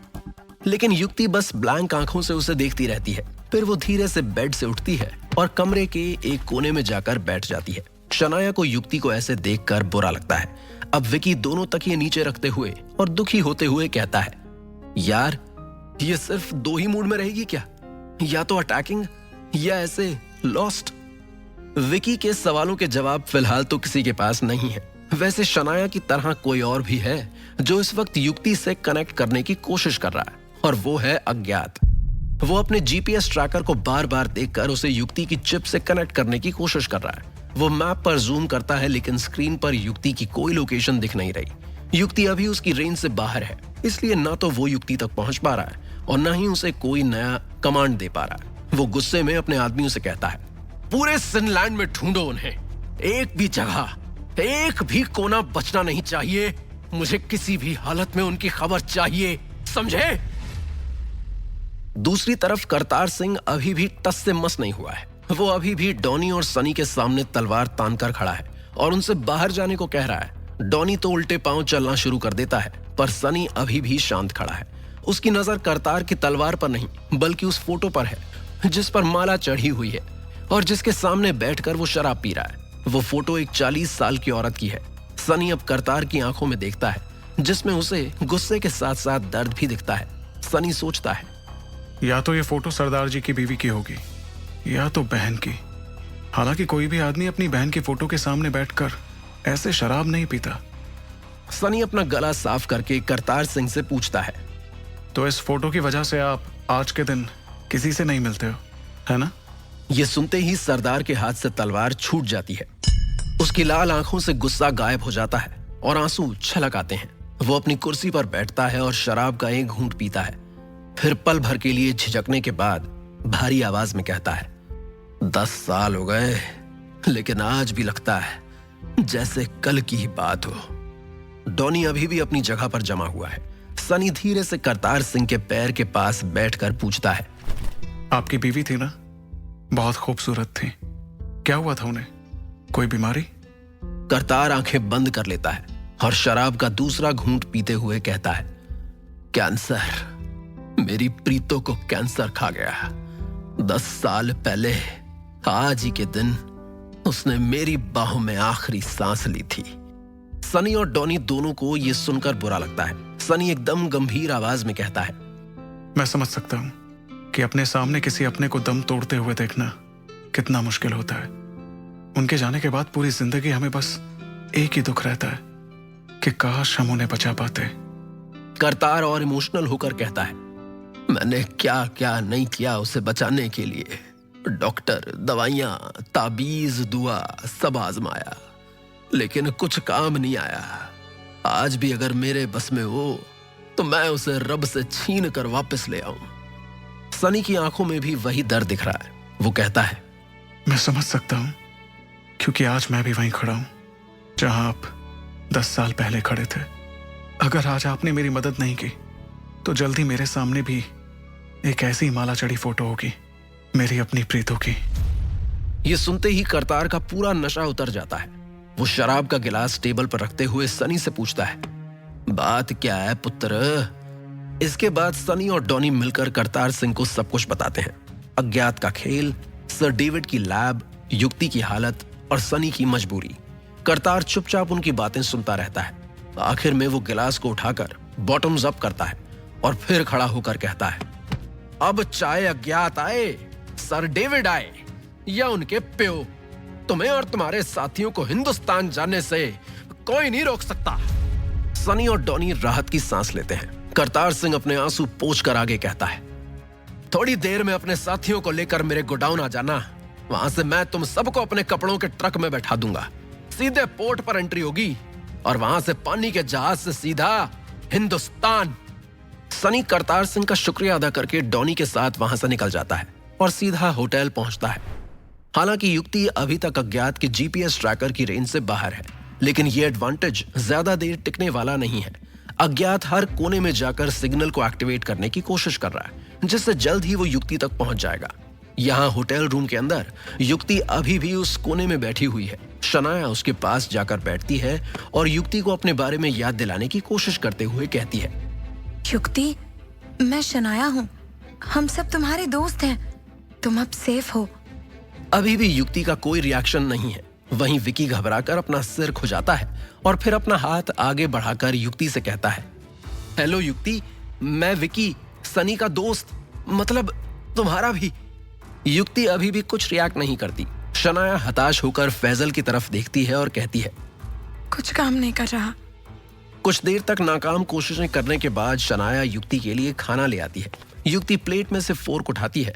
लेकिन युक्ति बस ब्लैंक आंखों से उसे देखती रहती है। फिर वो धीरे से बेड से उठती है और कमरे के एक कोने में जाकर बैठ जाती है। शनाया को युक्ति को ऐसे देखकर बुरा लगता है। अब विकी दोनों तकिए नीचे रखते हुए और दुखी होते हुए कहता है, यार ये सिर्फ 2 ही मूड में रहेगी क्या? या तो अटैकिंग या ऐसे लॉस्ट। विकी के सवालों के जवाब फिलहाल तो किसी के पास नहीं है। वैसे शनाया की तरह कोई और भी है जो इस वक्त युक्ति से कनेक्ट करने की कोशिश कर रहा है, और वो है अज्ञात। वो अपने जीपीएस ट्रैकर को बार बार देखकर उसे युक्ति की चिप से कनेक्ट करने की कोशिश कर रहा है। वो मैप पर जूम करता है, लेकिन स्क्रीन पर युक्ति की कोई लोकेशन दिख नहीं रही। युक्ति अभी उसकी रेंज से बाहर है, इसलिए ना तो वो युक्ति तक पहुंच पा रहा है और ना ही उसे कोई नया कमांड दे पा रहा है। वो गुस्से में अपने आदमियों से कहता है, पूरे सिनलैंड में ढूंढो उन्हें, एक भी जगह, एक भी कोना बचना नहीं चाहिए। मुझे किसी भी हालत में उनकी खबर चाहिए, समझे? दूसरी तरफ करतार सिंह अभी भी टस से मस नहीं हुआ है। वो अभी भी डॉनी और सनी के सामने तलवार तानकर खड़ा है और उनसे बाहर जाने को कह रहा है। डॉनी तो उल्टे पांव चलना शुरू कर देता है, पर सनी अभी भी शांत खड़ा है। उसकी नजर करतार की तलवार पर नहीं, बल्कि उस फोटो पर है जिस पर माला चढ़ी हुई है और जिसके सामने बैठकर वो शराब पी रहा है। वो फोटो एक 40 साल की औरत की है। सनी अब करतार की आंखों में देखता है, जिसमें उसे गुस्से के साथ साथ दर्द भी दिखता है। सनी सोचता है, या तो ये फोटो सरदार जी की बीवी की होगी या तो बहन की। हालांकि कोई भी आदमी अपनी बहन की फोटो के सामने बैठकर ऐसे शराब नहीं पीता। सनी अपना गला साफ करके करतार सिंह से पूछता है, तो इस फोटो की वजह से आप आज के दिन किसी से नहीं मिलते हो, है ना? ये सुनते ही सरदार के हाथ से तलवार छूट जाती है। उसकी लाल आंखों से गुस्सा गायब हो जाता है और आंसू छलक आते हैं। वो अपनी कुर्सी पर बैठता है और शराब का एक घूंट पीता है। फिर पल भर के लिए झिझकने के बाद भारी आवाज में कहता है, 10 साल हो गए, लेकिन आज भी लगता है जैसे कल की ही बात हो। डॉनी अभी भी अपनी जगह पर जमा हुआ है। सनी धीरे से करतार सिंह के पैर के पास बैठकर पूछता है, आपकी बीवी थी ना, बहुत खूबसूरत थी, क्या हुआ था उन्हें? कोई बीमारी? करतार आंखें बंद कर लेता है और शराब का दूसरा घूंट पीते हुए कहता है, कैंसर। मेरी प्रीतो को कैंसर खा गया। 10 साल पहले आज ही के दिन उसने मेरी बाहों में आखिरी सांस ली थी। सनी और डॉनी दोनों को यह सुनकर बुरा लगता है। सनी एकदम गंभीर आवाज में कहता है, मैं समझ सकता हूं कि अपने सामने किसी अपने को दम तोड़ते हुए देखना कितना मुश्किल होता है। उनके जाने के बाद पूरी जिंदगी हमें बस एक ही दुख रहता है कि काश हम उन्हें बचा पाते। करतार और इमोशनल होकर कहता है, मैंने क्या क्या नहीं किया उसे बचाने के लिए। डॉक्टर, दवाइयां, ताबीज, दुआ सब आजमाया, लेकिन कुछ काम नहीं आया। आज भी अगर मेरे बस में हो तो मैं उसे रब से छीन कर वापस ले आऊं। सनी की आंखों में भी वही दर्द दिख रहा है। वो कहता है, मैं समझ सकता हूं, क्योंकि आज मैं भी वहीं खड़ा हूं जहां आप 10 साल पहले खड़े थे। अगर आज आपने मेरी मदद नहीं की तो जल्दी मेरे सामने भी एक ऐसी माला चढ़ी फोटो होगी, मेरी अपनी प्रीतो की। ये सुनते ही करतार का पूरा नशा उतर जाता है। वो शराब का गिलास टेबल पर रखते हुए सनी से पूछता है, बात क्या है पुत्र? इसके बाद सनी और डॉनी मिलकर करतार सिंह को सब कुछ बताते हैं। अज्ञात का खेल, सर डेविड की लैब, युक्ति की हालत और सनी की मजबूरी। करतार चुपचाप उनकी बातें सुनता रहता है। आखिर में वो गिलास को उठाकर बॉटम्स अप करता है और फिर खड़ा होकर कहता है, अब चाहे अज्ञात आए, सर डेविड आए या उनके प्यो, तुम्हें और तुम्हारे साथियों को हिंदुस्तान जाने से कोई नहीं रोक सकता। सनी और डॉनी राहत की सांस लेते हैं। करतार सिंह अपने आंसू पोंछकर आगे कहता है, थोड़ी देर में अपने साथियों को लेकर मेरे गोडाउन आ जाना। वहां से मैं तुम सबको अपने कपड़ों के ट्रक में बैठा दूंगा। सीधे पोर्ट पर एंट्री होगी और वहां से पानी के जहाज से सीधा हिंदुस्तान। सनी करतार सिंह का शुक्रिया अदा करके डॉनी के साथ वहां से निकल जाता है और सीधा होटल पहुंचता है। हालांकि युक्ति अभी तक अज्ञात के जीपीएस ट्रैकर की रेंज से बाहर है, लेकिन यह एडवांटेज ज्यादा देर टिकने वाला नहीं है। अज्ञात हर कोने में जाकर सिग्नल को एक्टिवेट करने की कोशिश कर रहा है, जिससे जल्द ही वो युक्ति तक पहुंच जाएगा। यहाँ होटल रूम के अंदर युक्ति अभी भी उस कोने में बैठी हुई है। शनाया उसके पास जाकर बैठती है और युक्ति को अपने बारे में याद दिलाने की कोशिश करते हुए कहती है, युक्ति, मैं शनाया हूँ, हम सब तुम्हारे दोस्त हैं, तुम अब सेफ हो। अभी भी युक्ति का कोई रिएक्शन नहीं है। वहीं विकी घबराकर अपना सिर खुजाता है और फिर अपना हाथ आगे बढ़ाकर युक्ति से कहता है, हेलो युक्ति, मैं विकी, सनी का दोस्त, मतलब तुम्हारा भी। युक्ति अभी भी कुछ रिएक्ट नहीं करती। शनाया हताश होकर फैजल की तरफ देखती है और कहती है, कुछ काम नहीं कर रहा। कुछ देर तक नाकाम कोशिशें करने के बाद शनाया युक्ति के लिए खाना ले आती है। युक्ति प्लेट में से फोर्क उठाती है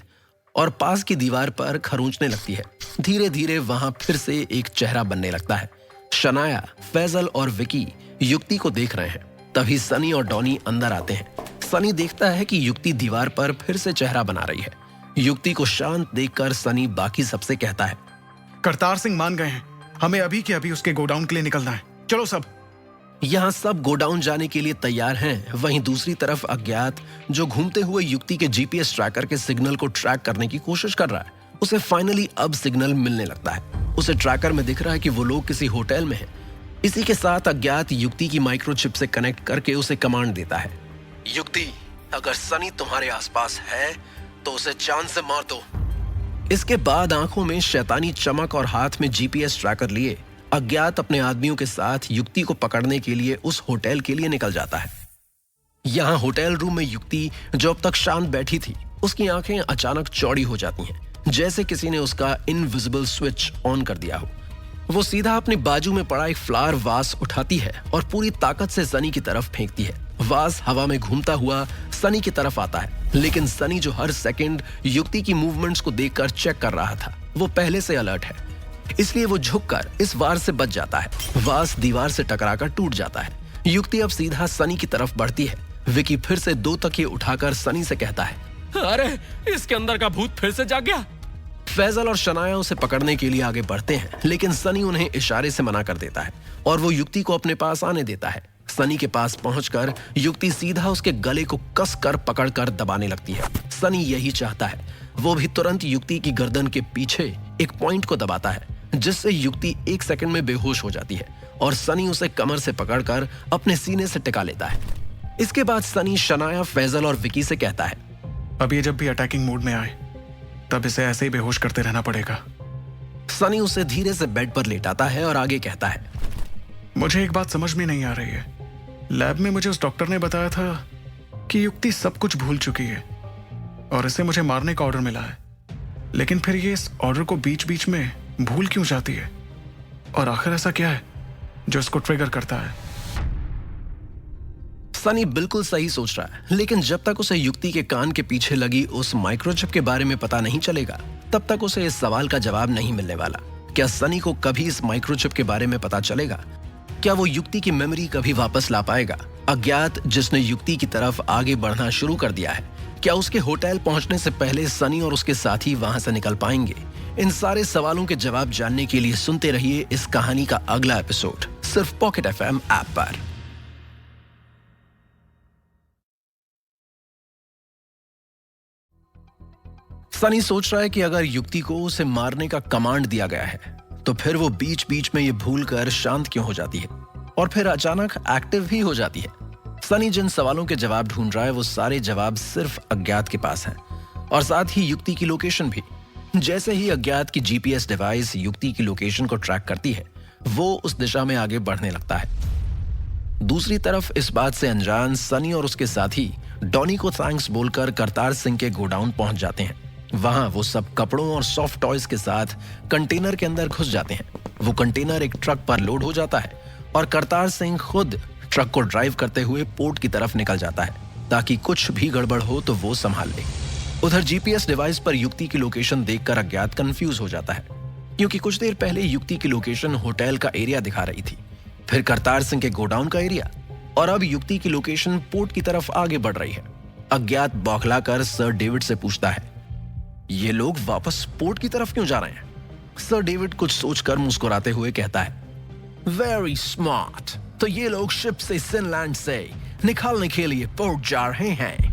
और पास की दीवार पर खरोंचने लगती है। धीरे धीरे वहां फिर से एक चेहरा बनने लगता है। शनाया, फैजल और विकी युक्ति को देख रहे हैं। तभी सनी और डॉनी अंदर आते हैं। सनी देखता है कि युक्ति दीवार पर फिर से चेहरा बना रही है। युक्ति को शांत देखकर सनी बाकी सबसे कहता है, करतार सिंह मान गए हैं, हमें अभी के अभी उसके गोडाउन के लिए निकलना है, चलो सब। यहाँ सब गोडाउन जाने के लिए तैयार हैं। वहीं दूसरी तरफ अज्ञात, जो घूमते हुए युक्ति के जीपीएस ट्रैकर के सिग्नल को ट्रैक करने की कोशिश कर रहा है, उसे फाइनली अब सिग्नल मिलने लगता है। उसे ट्रैकर में दिख रहा है कि वो लोग किसी होटल में हैं। इसी के साथ अज्ञात युक्ति की माइक्रोचिप से कनेक्ट करके उसे कमांड देता है, युक्ति, अगर सनी तुम्हारे आसपास है तो उसे जान से मार दो। इसके बाद आंखों में शैतानी चमक और हाथ में जीपीएस ट्रैकर लिए अज्ञात अपने आदमियों के साथ युक्ति को पकड़ने के लिए उस होटल के लिए निकल जाता है। यहाँ होटल रूम में युक्ति, जो अब तक शांत बैठी थी, उसकी आंखें अचानक चौड़ी हो जाती हैं, जैसे किसी ने उसका इनविजिबल स्विच ऑन कर दिया हो। वो सीधा अपने बाजू में पड़ा एक फ्लावर वास उठाती है और पूरी ताकत से सनी की तरफ फेंकती है। वास हवा में घूमता हुआ सनी की तरफ आता है, लेकिन सनी, जो हर सेकंड युक्ति की मूवमेंट्स को देखकर चेक कर रहा था, वो पहले से अलर्ट है, इसलिए वो झुककर इस वार से बच जाता है। वास दीवार से टकराकर टूट जाता है। युक्ति अब सीधा सनी की तरफ बढ़ती है। विकी फिर से 2 तकिए उठाकर सनी से कहता है, अरे इसके अंदर का भूत फिर से जाग गया। फैजल और शनाया उसे पकड़ने के लिए आगे बढ़ते हैं, लेकिन सनी उन्हें इशारे से मना कर देता है और वो युक्ति को अपने पास आने देता है। सनी के पास पहुंचकर युक्ति सीधा उसके गले को कसकर पकड़कर दबाने लगती है। सनी यही चाहता है। वो भी तुरंत युक्ति की गर्दन के पीछे एक पॉइंट को दबाता है, जिससे युक्ति 1 सेकंड में बेहोश हो जाती है और सनी उसे कमर से पकड़कर अपने सीने से टिका लेता है। इसके बाद सनी शनाया, फैजल और विकी से कहता है, अब ये जब भी अटैकिंग मोड में आए तब इसे ऐसे ही बेहोश करते रहना पड़ेगा। सनी उसे धीरे से बेड पर लेटाता है और आगे कहता है, मुझे एक बात समझ में नहीं आ रही है। लैब में मुझे उस डॉक्टर ने बताया था कि युक्ति सब कुछ भूल चुकी है और इसे मुझे मारने का ऑर्डर मिला है, लेकिन फिर ये इस ऑर्डर को बीच बीच में भूल क्यों जाती है? और आखिर ऐसा क्या है जो इसको ट्रिगर करता है? सनी बिल्कुल सही सोच रहा है, लेकिन जब तक उसे युक्ति के कान के पीछे लगी उस माइक्रोचिप के बारे में पता नहीं चलेगा, तब तक उसे इस सवाल का जवाब नहीं मिलने वाला। क्या सनी को कभी इस माइक्रोचिप के बारे में पता चलेगा? क्या वो युक्ति की मेमोरी कभी वापस ला पाएगा? अज्ञात, जिसने युक्ति की तरफ आगे बढ़ना शुरू कर दिया है, क्या उसके होटल पहुंचने से पहले सनी और उसके साथी वहां से निकल पाएंगे? इन सारे सवालों के जवाब जानने के लिए सुनते रहिए इस कहानी का अगला एपिसोड, सिर्फ पॉकेट एफएम ऐप पर। सनी सोच रहा है कि अगर युक्ति को उसे मारने का कमांड दिया गया है, तो फिर वो बीच बीच में ये भूलकर शांत क्यों हो जाती है और फिर अचानक एक्टिव भी हो जाती है। सनी जिन सवालों के जवाब ढूंढ रहा है, वो सारे जवाब सिर्फ अज्ञात के पास हैं, और साथ ही युक्ति की लोकेशन भी। जैसे ही अज्ञात की जीपीएस डिवाइस युक्ति की लोकेशन को ट्रैक करती है, वो उस दिशा में आगे बढ़ने लगता है। दूसरी तरफ इस बात से अनजान सनी और उसके साथी डॉनी को थैंक्स बोलकर करतार सिंह के गोडाउन पहुंच जाते हैं। वहां वो सब कपड़ों और सॉफ्ट टॉयज के साथ कंटेनर के अंदर घुस जाते हैं। वो कंटेनर एक ट्रक पर लोड हो जाता है और करतार सिंह खुद ट्रक को ड्राइव करते हुए पोर्ट की तरफ निकल जाता है, ताकि कुछ भी गड़बड़ हो तो वो संभाल ले। उधर जीपीएस डिवाइस पर युक्ति की लोकेशन देखकर अज्ञात कंफ्यूज हो जाता है, क्योंकि कुछ देर पहले युक्ति की लोकेशन होटल का एरिया दिखा रही थी, फिर करतार सिंह के गोडाउन का एरिया, और अब युक्ति की लोकेशन पोर्ट की तरफ आगे बढ़ रही है। अज्ञात बौखलाकर सर डेविड से पूछता है, ये लोग वापस पोर्ट की तरफ क्यों जा रहे हैं? सर डेविड कुछ सोचकर मुस्कुराते हुए कहता है, वेरी स्मार्ट, तो ये लोग शिप से सिनलैंड से निकालने के लिए पोर्ट जा रहे हैं।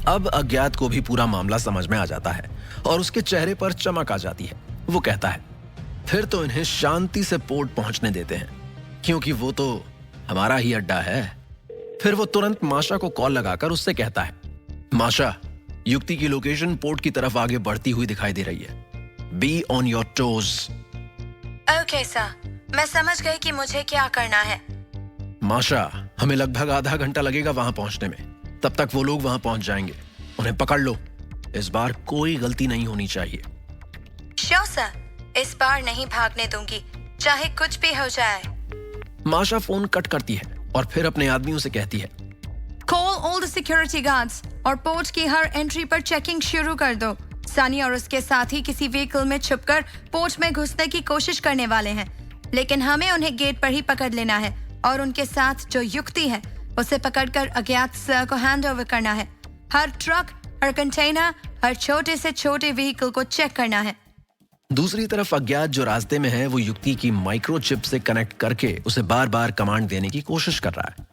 अब अज्ञात को भी पूरा मामला समझ में आ जाता है और उसके चेहरे पर चमक आ जाती है। वो कहता है, फिर तो इन्हें शांति से पोर्ट पहुंचने देते हैं, क्योंकि वो तो हमारा ही अड्डा है। फिर वो तुरंत माशा को कॉल लगाकर उससे कहता है, माशा, युक्ति की लोकेशन पोर्ट की तरफ आगे बढ़ती हुई दिखाई दे रही है। Be on your toes. Okay sir, मैं समझ गई कि मुझे क्या करना है। माशा, हमें लगभग आधा घंटा लगेगा वहां पहुंचने में। तब तक वो लोग वहां पहुंच जाएंगे। उन्हें पकड़ लो। इस बार कोई गलती नहीं होनी चाहिए। श्योर सर, इस बार नहीं भागने दूंगी, चाहे कुछ भी हो जाए। माशा फोन कट करती है और फिर अपने आदमियों से कहती है, call all the security guards और पोर्ट की हर एंट्री पर चेकिंग शुरू कर दो। सनी और उसके साथी किसी व्हीकल में छुपकर पोर्ट में घुसने की कोशिश करने वाले हैं, लेकिन हमें उन्हें गेट पर ही पकड़ लेना है और उनके साथ जो युक्ति है उसे पकड़कर अज्ञात सर को हैंड ओवर करना है। हर ट्रक, और कंटेनर हर छोटे से छोटे व्हीकल को चेक करना है। दूसरी तरफ अज्ञात जो रास्ते में है वो युक्ति की माइक्रोचिप से कनेक्ट करके उसे बार बार कमांड देने की कोशिश कर रहा है।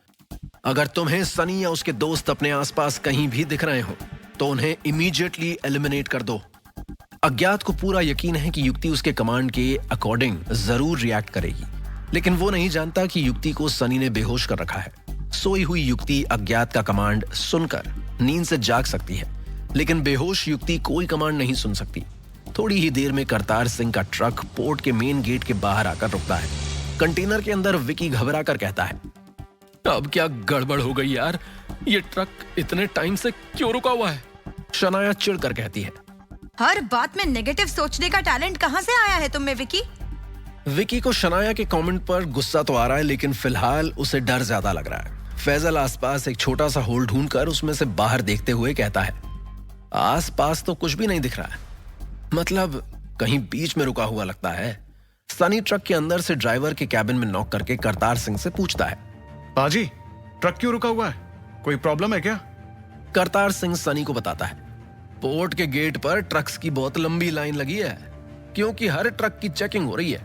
अगर तुम्हें सनी या उसके दोस्त अपने आसपास कहीं भी दिख रहे हो तो उन्हें इमीडिएटली एलिमिनेट कर दो। अज्ञात को पूरा यकीन है कि युक्ति उसके कमांड के अकॉर्डिंग जरूर रिएक्ट करेगी, लेकिन वो नहीं जानता कि युक्ति को सनी ने बेहोश कर रखा है। सोई हुई युक्ति अज्ञात का कमांड सुनकर नींद से जाग सकती है, लेकिन बेहोश युक्ति कोई कमांड नहीं सुन सकती। थोड़ी ही देर में करतार सिंह का ट्रक पोर्ट के मेन गेट के बाहर आकर रुकता है। कंटेनर के अंदर विकी घबरा कर कहता है, अब क्या गड़बड़ हो गई यार, ये ट्रक इतने टाइम से क्यों रुका हुआ है? शनाया चिढ़कर कहती है। हर बात में नेगेटिव सोचने का टैलेंट कहाँ से आया है तुम में विकी? विकी को शनाया के कमेंट पर गुस्सा तो आ रहा है, लेकिन फिलहाल उसे डर ज्यादा लग रहा है। फैजल आसपास एक छोटा सा होल ढूंढकर उसमें से बाहर देखते हुए कहता है, आसपास तो कुछ भी नहीं दिख रहा है, मतलब कहीं बीच में रुका हुआ लगता है। सनी ट्रक के अंदर से ड्राइवर के कैबिन में नॉक करके करतार सिंह से पूछता है, पाजी, ट्रक क्यों रुका हुआ है? कोई प्रॉब्लम है क्या? करतार सिंह सनी को बताता है, पोर्ट के गेट पर ट्रक्स की बहुत लंबी लाइन लगी है, क्योंकि हर ट्रक की चेकिंग हो रही है।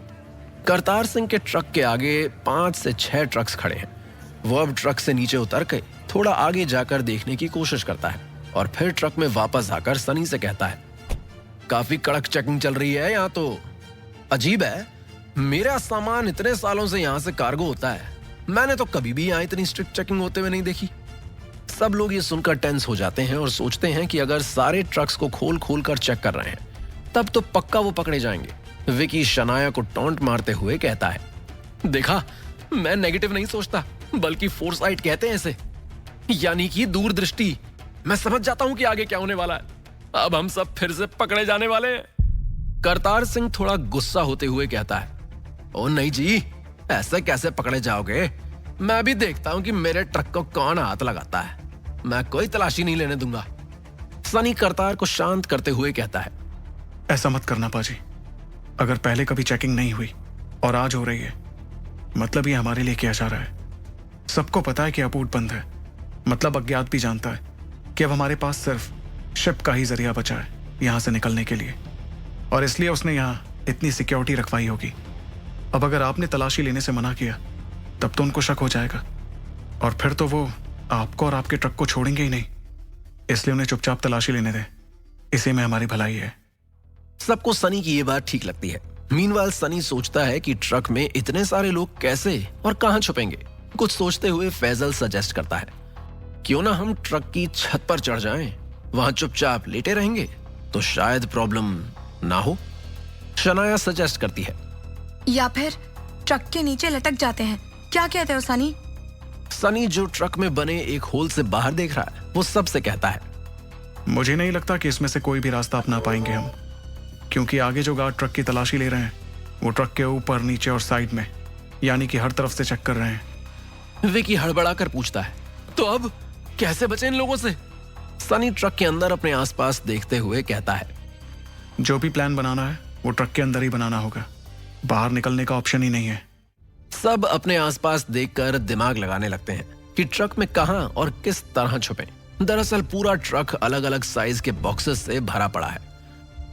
करतार सिंह के ट्रक के आगे 5 से 6 ट्रक्स खड़े हैं। वो अब ट्रक से नीचे उतर के थोड़ा आगे जाकर देखने की कोशिश करता है और फिर ट्रक में वापस आकर सनी से कहता है, काफी कड़क चेकिंग चल रही है यहाँ तो। अजीब है, मेरा सामान इतने सालों से यहाँ से कार्गो होता है, मैंने तो कभी भी यहाँ इतनी स्ट्रिक्ट चेकिंग होते हुए नहीं देखी। सब लोग ये सुनकर टेंस हो जाते हैं और सोचते हैं कि अगर सारे ट्रक्स को खोल खोल कर चेक कर रहे हैं तब तो पक्का वो पकड़े जाएंगे। विकी शनाया को टॉन्ट मारते हुए कहता है, देखा, मैं नेगेटिव नहीं सोचता, बल्कि फोरसाइट कहते हैं इसे, यानी कि दूरदृष्टि। मैं समझ जाता हूं कि आगे क्या होने वाला है। अब हम सब फिर से पकड़े जाने वाले हैं। करतार सिंह थोड़ा गुस्सा होते हुए कहता है, ओ नहीं जी, ऐसे कैसे पकड़े जाओगे? मैं भी देखता हूं कि मेरे ट्रक को कौन हाथ लगाता है। मैं कोई तलाशी नहीं लेने दूंगा। सनी करतार को शांत करते हुए कहता है, ऐसा मत करना पाजी। अगर पहले कभी चेकिंग नहीं हुई और आज हो रही है, मतलब ये हमारे लिए क्या जा रहा है? सबको पता है कि अपोर्ट बंद है, मतलब अज्ञात भी जानता है कि अब हमारे पास सिर्फ शिप का ही जरिया बचा है यहां से निकलने के लिए, और इसलिए उसने यहाँ इतनी सिक्योरिटी रखवाई होगी। अब अगर आपने तलाशी लेने से मना किया तब तो उनको शक हो जाएगा, और फिर तो वो आपको और आपके ट्रक को छोड़ेंगे ही नहीं। इसलिए उन्हें चुपचाप तलाशी लेने दें, इसी में हमारी भलाई है। सबको सनी की ये बात ठीक लगती है। मीनवाइल सनी सोचता है कि ट्रक में इतने सारे लोग कैसे और कहां छुपेंगे। कुछ सोचते हुए फैजल सजेस्ट करता है, क्यों ना हम ट्रक की छत पर चढ़ जाएं, वहां चुपचाप लेटे रहेंगे तो शायद प्रॉब्लम ना हो। शनाया सजेस्ट करती है, या फिर ट्रक के नीचे लटक जाते हैं। क्या कहते हो सनी? सनी जो ट्रक में बने एक होल से बाहर देख रहा है वो सबसे कहता है, मुझे नहीं लगता कि इसमें से कोई भी रास्ता अपना पाएंगे हम, क्योंकि आगे जो गार्ड ट्रक की तलाशी ले रहे हैं वो ट्रक के ऊपर, नीचे और साइड में, यानी कि हर तरफ से चेक कर रहे हैं। विकी हड़बड़ा कर पूछता है, तो अब कैसे बचे इन लोगों से? सनी ट्रक के अंदर अपने आसपास देखते हुए कहता है, जो भी प्लान बनाना है वो ट्रक के अंदर ही बनाना होगा, बाहर निकलने का ऑप्शन ही नहीं है। सब अपने आसपास देखकर दिमाग लगाने लगते हैं कि ट्रक में कहां और किस तरह छुपें। दरअसल पूरा ट्रक अलग अलग साइज के बॉक्सेस से भरा पड़ा है।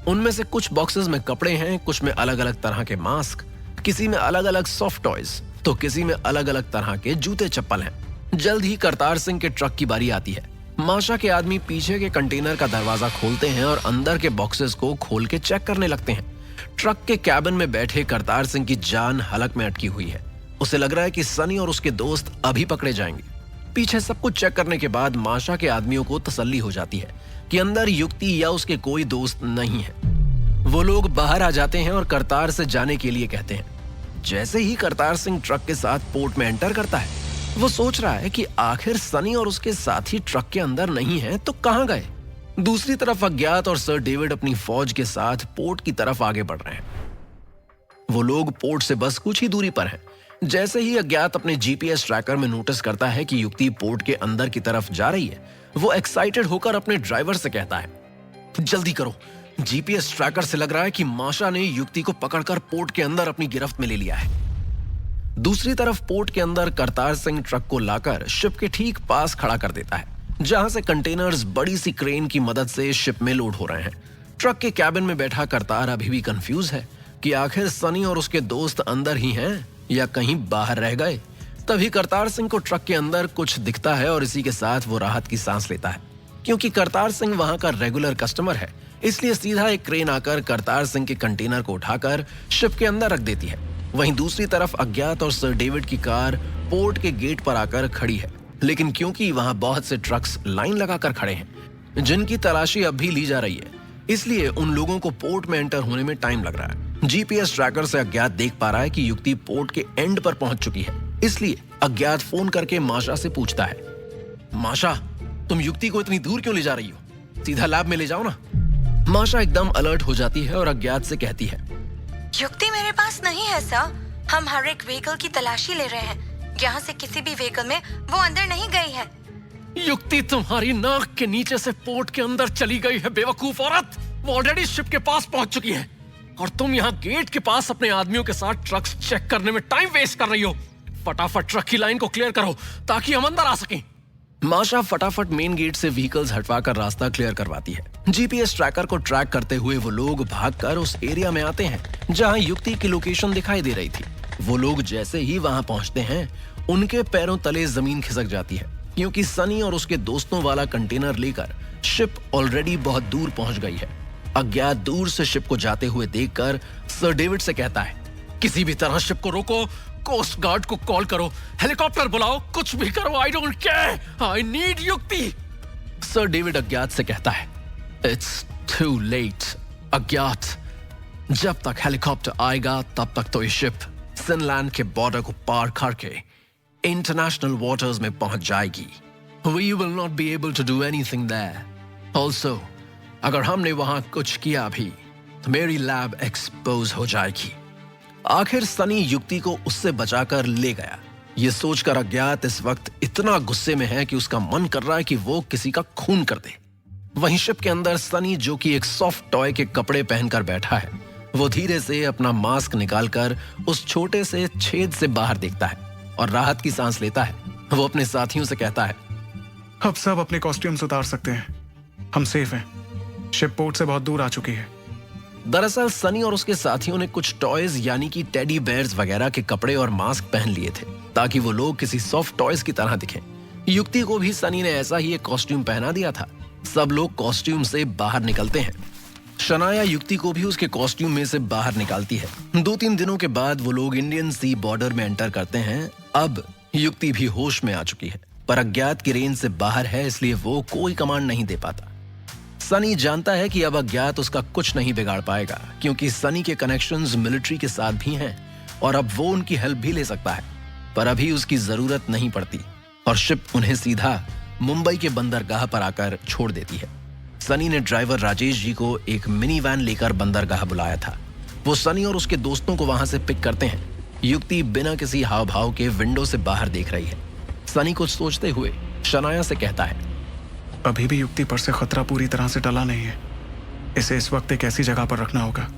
उनमें से कुछ बॉक्सेस में कपड़े हैं, कुछ में अलग अलग तरह के मास्क, किसी में अलग अलग सॉफ्ट टॉयज, तो किसी में अलग अलग तरह के जूते चप्पल हैं। जल्द ही करतार सिंह के ट्रक की बारी आती है। माशा के आदमी पीछे के कंटेनर का दरवाजा खोलते हैं और अंदर के बॉक्सेस को खोल के चेक करने लगते हैं। ट्रक के कैबिन में बैठे करतार सिंह की जान हलक में अटकी हुई है। उसे लग रहा है कि सनी और उसके दोस्त अभी पकड़े जाएंगे। पीछे सब कुछ चेक करने के बाद माशा के आदमियों को तसल्ली हो जाती है कि अंदर युक्ति या उसके कोई दोस्त नहीं है। वो लोग बाहर आ जाते हैं और करतार से जाने के लिए कहते हैं। जैसे ही करतार सिंह ट्रक के साथ पोर्ट में एंटर करता है, वो सोच रहा है कि आखिर सनी और उसके साथी ट्रक के अंदर नहीं है तो कहां गए। दूसरी तरफ अज्ञात और सर डेविड अपनी फौज के साथ पोर्ट की तरफ आगे बढ़ रहे हैं। वो लोग पोर्ट से बस कुछ ही दूरी पर हैं। जैसे ही अज्ञात अपने जीपीएस ट्रैकर में नोटिस करता है कि युक्ति पोर्ट के अंदर की तरफ जा रही है, वो एक्साइटेड होकर अपने ड्राइवर से कहता है, जल्दी करो, जीपीएस ट्रैकर से लग रहा है कि माशा ने युक्ति को पकड़कर पोर्ट के अंदर अपनी गिरफ्त में ले लिया है। दूसरी तरफ पोर्ट के अंदर करतार सिंह ट्रक को लाकर शिप के ठीक पास खड़ा कर देता है। जहां से कंटेनर्स बड़ी सी क्रेन की मदद से शिप में लोड हो रहे हैं। ट्रक के कैबिन में बैठा करतार अभी भी कंफ्यूज है कि आखिर सनी और उसके दोस्त अंदर ही हैं या कहीं बाहर रह गए। तभी करतार सिंह को ट्रक के अंदर कुछ दिखता है और इसी के साथ वो राहत की सांस लेता है, क्योंकि करतार सिंह वहां का रेगुलर कस्टमर है। इसलिए सीधा एक क्रेन आकर करतार सिंह के कंटेनर को उठाकर शिप के अंदर रख देती है। वहीं दूसरी तरफ अज्ञात और सर डेविड की कार पोर्ट के गेट पर आकर खड़ी है, लेकिन क्योंकि वहां बहुत से ट्रक्स लाइन लगाकर खड़े हैं जिनकी तलाशी अब भी ली जा रही है, इसलिए उन लोगों को पोर्ट में एंटर होने में टाइम लग रहा है। जीपीएस ट्रैकर से अज्ञात देख पा रहा है कि युक्ति पोर्ट के एंड पर पहुंच चुकी है, इसलिए अज्ञात फोन करके माशा से पूछता है, माशा, तुम युक्ति को इतनी दूर क्यों ले जा रही हो? सीधा लैब में ले जाओ ना। माशा एकदम अलर्ट हो जाती है और अज्ञात से कहती है, युक्ति मेरे पास नहीं है सर। हम हर एक व्हीकल की तलाशी ले रहे हैं। यहाँ से किसी भी व्हीकल में वो अंदर नहीं गई है। युक्ति तुम्हारी नाक के नीचे से पोर्ट के अंदर चली गई है, बेवकूफ औरत। वो ऑलरेडी शिप के पास पहुंच चुकी है और तुम यहाँ गेट के पास अपने आदमियों के साथ ट्रक्स चेक करने में टाइम वेस्ट कर रही हो। फटाफट ट्रक की लाइन को क्लियर करो ताकि हम अंदर आ सकें। माशा फटाफट मेन गेट से व्हीकल्स हटवाकर रास्ता क्लियर करवाती है। जीपीएस ट्रैकर को ट्रैक करते हुए वो लोग भागकर उस एरिया में आते हैं जहां युक्ति की लोकेशन दिखाई दे रही थी। वो लोग जैसे ही वहां पहुंचते हैं, उनके पैरों तले जमीन खिसक जाती है, क्योंकि सनी और उसके दोस्तों वाला कंटेनर लेकर शिप ऑलरेडी बहुत दूर पहुंच गई है। अज्ञात दूर से शिप को जाते हुए देखकर सर डेविड से कहता है, किसी भी तरह शिप को रोको, कोस्ट गार्ड को कॉल करो, हेलीकॉप्टर बुलाओ, कुछ भी करो, I don't care, I need युक्ति। सर डेविड अज्ञात से कहता है, इट्स टू लेट अज्ञात, जब तक हेलीकॉप्टर आएगा तब तक तो ये शिप फिनलैंड के बॉर्डर को पार करके इंटरनेशनल वाटर्स में पहुंच जाएगी। We will not be able to do anything there. Also, अगर हमने वहां कुछ किया भी तो मेरी लैब एक्सपोज हो जाएगी। आखिर सनी युक्ति को उससे बचाकर ले गया। ये सोचकर अज्ञात इस वक्त इतना गुस्से में है कि उसका मन कर रहा है कि वो किसी का खून कर दे। वहीं शिप के अंदर सनी, जो कि एक सॉफ्ट टॉय के कपड़े पहनकर बैठा है, वो धीरे से अपना मास्क निकालकर उस छोटे से छेद से बाहर देखता है और राहत की सांस लेता है। वो अपने साथियों से कहता है, अब सब अपने कॉस्ट्यूम्स उतार सकते हैं, हम सेफ हैं। शिप पोर्ट से बहुत दूर आ चुकी है। दरअसल सनी और उसके साथियों ने कुछ टॉयज यानी कि टेडी बेयर्स वगैरह के कपड़े और मास्क पहन लिए थे ताकि वो लोग किसी सॉफ्ट टॉयज की तरह दिखें। युक्ति को भी सनी ने ऐसा ही एक कॉस्ट्यूम पहना दिया था। सब लोग कॉस्ट्यूम से बाहर निकलते हैं। शनाया युक्ति को भी उसके कॉस्ट्यूम में से बाहर निकालती है। 2-3 दिनों के बाद वो लोग इंडियन सी बॉर्डर में एंटर करते हैं। अब युक्ति भी होश में आ चुकी है, पर अज्ञात की रेंज से बाहर है, इसलिए वो कोई कमांड नहीं दे पाता। सनी जानता है कि अब अज्ञात उसका कुछ नहीं बिगाड़ पाएगा, क्योंकि सनी के कनेक्शंस मिलिट्री के साथ भी हैं और अब वो उनकी हेल्प भी ले सकता है। पर अभी उसकी जरूरत नहीं पड़ती और शिप उन्हें सीधा मुंबई के बंदरगाह पर आकर छोड़ देती है। सनी ने ड्राइवर राजेश जी को एक मिनी वैन लेकर बंदरगाह बुलाया था। वो सनी और उसके दोस्तों को वहां से पिक करते हैं। युक्ति बिना किसी हाव भाव के विंडो से बाहर देख रही है। सनी कुछ सोचते हुए शनाया से कहता है, अभी भी युक्ति पर से खतरा पूरी तरह से टला नहीं है। इसे इस वक्त एक ऐसी जगह पर रखना होगा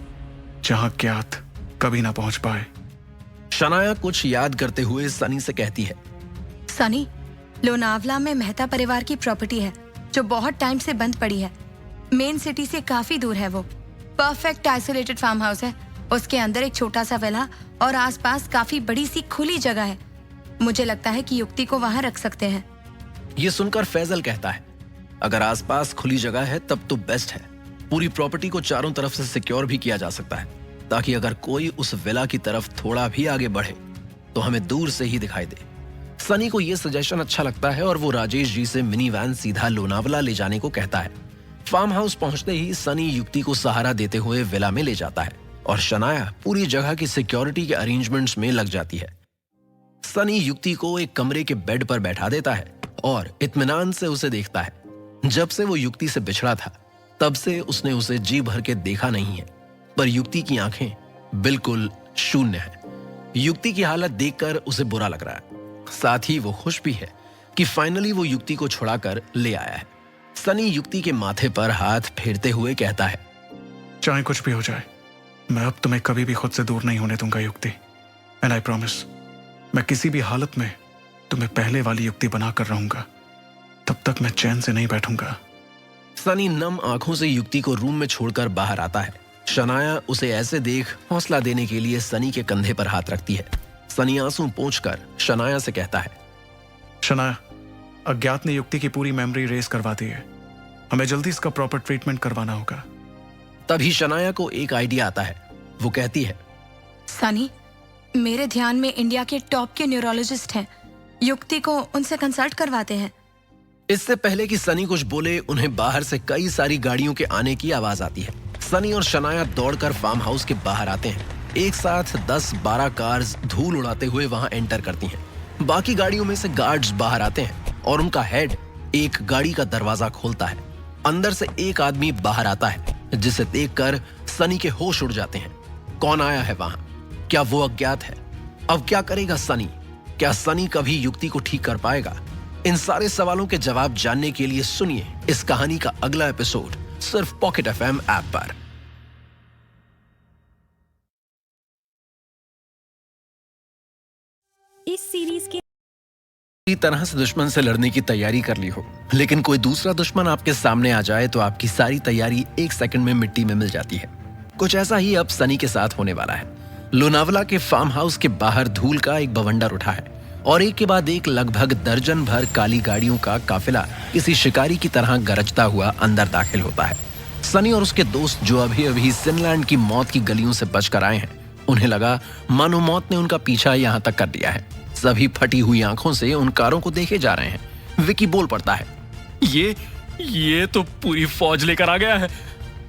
जहां ज्ञात कभी ना पहुंच पाए। शनाया कुछ याद करते हुए सनी से कहती है, सनी, लोनावला में मेहता परिवार की प्रॉपर्टी है जो बहुत टाइम से बंद पड़ी है। मेन सिटी से काफी दूर है। वो परफेक्ट आइसोलेटेड फार्म हाउस है। उसके अंदर एक छोटा सा विला और आसपास काफी बड़ी सी खुली जगह है। मुझे लगता है कि युक्ति को वहां रख सकते हैं। ये सुनकर फैजल कहता है, अगर आसपास खुली जगह है तब तो बेस्ट है। पूरी प्रॉपर्टी को चारों तरफ से सिक्योर भी किया जा सकता है, ताकि अगर कोई उस विला की तरफ थोड़ा भी आगे बढ़े तो हमें दूर से ही दिखाई दे। सनी को यह सजेशन अच्छा लगता है और वो राजेश जी से मिनी वैन सीधा लोनावला ले जाने को कहता है। फार्म हाउस पहुंचते ही सनी युक्ति को सहारा देते हुए विला में ले जाता है और शनाया पूरी जगह की सिक्योरिटी के अरेंजमेंट्स में लग जाती है। सनी युक्ति को एक कमरे के बेड पर बैठा देता है और इत्मीनान से उसे देखता है। जब से वो युक्ति से बिछड़ा था तब से उसने उसे जी भर के देखा नहीं है, पर युक्ति की आंखें बिल्कुल शून्य है। युक्ति की हालत देखकर उसे बुरा लग रहा है, साथ ही वो खुश भी है कि फाइनली वो युक्ति को छुड़ाकर ले आया है। सनी युक्ति के माथे पर हाथ फेरते हुए कहता है, चाहे कुछ भी हो जाए, मैं अब तुम्हें कभी भी खुद से दूर नहीं होने दूंगा युक्ति। एंड आई प्रॉमिस, मैं किसी भी हालत में तुम्हें पहले वाली युक्ति बनाकर रहूंगा। तब तक मैं चैन से नहीं बैठूंगा। सनी नम आंखों से युक्ति को रूम में छोड़कर बाहर आता है। शनाया उसे ऐसे देख हौसला देने के लिए सनी के कंधे पर हाथ रखती है। सनी आंसू पोंछकर शनाया से कहता है, शनाया, अज्ञात ने युक्ति की पूरी मेमोरी रेस करवा दी है। हमें जल्दी इसका प्रॉपर ट्रीटमेंट करवाना होगा। तभी शनाया को एक आइडिया आता है। वो कहती है, सनी, मेरे ध्यान में इंडिया के टॉप के न्यूरोलॉजिस्ट हैं। युक्ति को उनसे कंसल्ट करवाते हैं। इससे पहले कि सनी कुछ बोले, उन्हें बाहर से कई सारी गाड़ियों के आने की आवाज आती है। सनी और शनाया दौड़कर फार्म हाउस के बाहर आते हैं। एक साथ 10-12 कार्स धूल उड़ाते हुए वहां एंटर करती हैं। बाकी गाड़ियों में से गार्ड्स बाहर आते हैं और उनका हेड एक गाड़ी का दरवाजा खोलता है। अंदर से एक आदमी बाहर आता है, जिसे देखकर सनी के होश उड़ जाते हैं। कौन आया है वहां? क्या वो अज्ञात है? अब क्या करेगा सनी? क्या सनी कभी युक्ति को ठीक कर पाएगा? इन सारे सवालों के जवाब जानने के लिए सुनिए इस कहानी का अगला एपिसोड सिर्फ पॉकेट एफएम ऐप पर। इस सीरीज के पूरी तरह से दुश्मन से लड़ने की तैयारी कर ली हो, लेकिन कोई दूसरा दुश्मन आपके सामने आ जाए तो आपकी सारी तैयारी एक सेकंड में मिट्टी में मिल जाती है। कुछ ऐसा ही अब सनी के साथ होने वाला है। लोनावला के फार्म हाउस के बाहर धूल का एक बवंडर उठा है और एक के बाद एक लगभग दर्जन भर काली गाड़ियों का काफिला किसी शिकारी की तरह गरजता हुआ अंदर दाखिल होता है। सनी और उसके दोस्त जो अभी अभी सिनलैंड की मौत की गलियों से बचकर आए हैं, उन्हें लगा मानो मौत ने उनका पीछा यहाँ तक कर दिया है। सभी फटी हुई आंखों से उन कारों को देखे जा रहे हैं। विकी बोल पड़ता है, ये तो पूरी फौज लेकर आ गया है।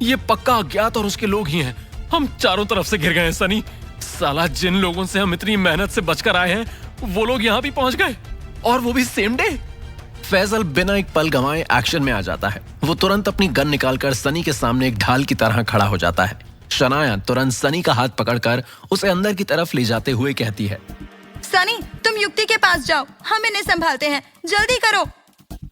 ये पक्का अज्ञात और उसके लोग ही हैं। हम चारों तरफ से घिर गए हैं सनी। साला, जिन लोगों से हम इतनी मेहनत से बचकर आए हैं, वो लोग यहाँ भी पहुंच गए, और वो भी सेम डे। फैजल बिना एक पल गंवाए एक्शन में आ जाता है। वो तुरंत अपनी गन निकालकर सनी के सामने एक ढाल की तरह खड़ा हो जाता है। शनाया तुरंत सनी का हाथ पकड़कर उसे अंदर की तरफ ले जाते हुए कहती है, सनी, तुम युक्ति के पास जाओ, हम इन्हें संभालते हैं, जल्दी करो।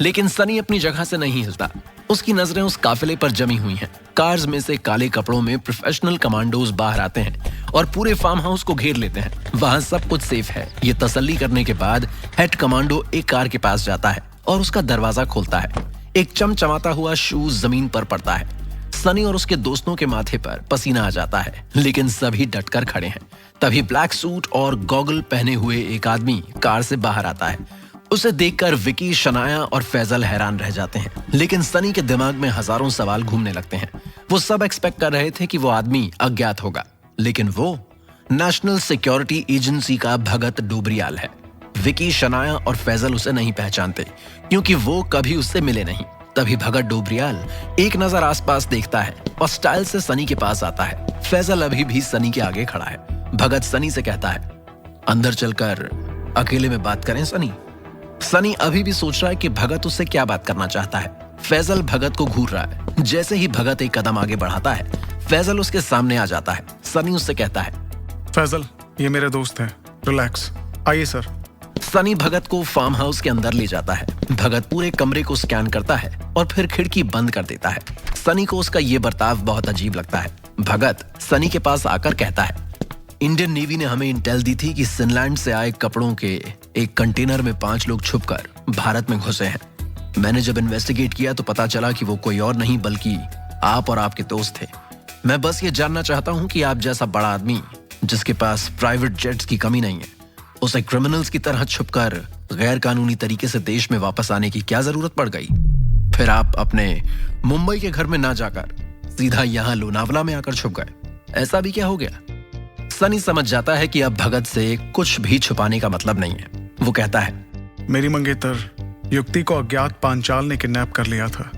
लेकिन सनी अपनी जगह से नहीं हिलता। उसकी नजरें उस काफिले पर जमी हुई हैं। कार्स में से काले कपड़ों में प्रोफेशनल कमांडोज बाहर आते हैं और पूरे फार्म हाउस को घेर लेते हैं। वहां सब कुछ सेफ है, ये तसल्ली करने के बाद हेड कमांडो एक कार के पास जाता है और उसका दरवाजा खोलता है। एक चमचमाता हुआ शूज जमीन पर पड़ता है। सनी और उसके दोस्तों के माथे पर पसीना आ जाता है, लेकिन सभी डटकर खड़े हैं। तभी ब्लैक सूट और गॉगल पहने हुए एक आदमी कार से बाहर आता है। उसे देखकर विकी, शनाया और फैजल हैरान रह जाते हैं, लेकिन सनी के दिमाग में हजारों सवाल घूमने लगते हैं। वो सब एक्सपेक्ट कर रहे थे कि वो आदमी अज्ञात होगा, लेकिन वो नेशनल सिक्योरिटी एजेंसी का भगत डोबरियाल है। विकी, शनाया और फैजल उसे नहीं पहचानते क्योंकि वो कभी उससे मिले नहीं। तभी भगत डोबरियाल एक नजर आसपास देखता है और स्टाइल से सनी के पास आता है। फैजल अभी भी सनी के आगे खड़ा है। भगत सनी से कहता है, अंदर चलकर अकेले में बात करें सनी। सनी अभी भी सोच रहा है कि भगत उससे क्या बात करना चाहता है। फैजल भगत को घूर रहा है। जैसे ही भगत एक कदम आगे बढ़ाता है, फैजल उसके सामने आ जाता है। सनी उससे कहता है, फैजल, ये मेरे दोस्त हैं, रिलैक्स, आइए सर। सनी भगत को फार्म हाउस के अंदर ले जाता है। भगत पूरे कमरे को स्कैन करता है और फिर खिड़की बंद कर देता है। सनी को उसका ये बर्ताव बहुत अजीब लगता है। भगत सनी के पास आकर कहता है, इंडियन नेवी ने हमें इंटेल दी थी कि फिनलैंड से आए कपड़ों के एक कंटेनर में 5 लोग छुपकर भारत में घुसे हैं। मैंने जब इन्वेस्टिगेट किया तो पता चला कि वो कोई और नहीं बल्कि आप और आपके दोस्त थे। मैं बस ये जानना चाहता हूँ कि आप जैसा बड़ा आदमी जिसके पास प्राइवेट जेट्स की कमी नहीं है, उसे क्रिमिनल्स की तरह छुपकर गैर कानूनी तरीके से देश में वापस आने की क्या जरूरत पड़ गई? फिर आप अपने मुंबई के घर में ना जाकर सीधा यहाँ लोनावला में आकर छुप गए। ऐसा भी क्या हो गया? सनी समझ जाता है कि अब भगत से कुछ भी छुपाने का मतलब नहीं है। वो कहता है, मेरी मंगेतर युक्ति को अज्ञात पांचाल ने किडनैप कर लिया था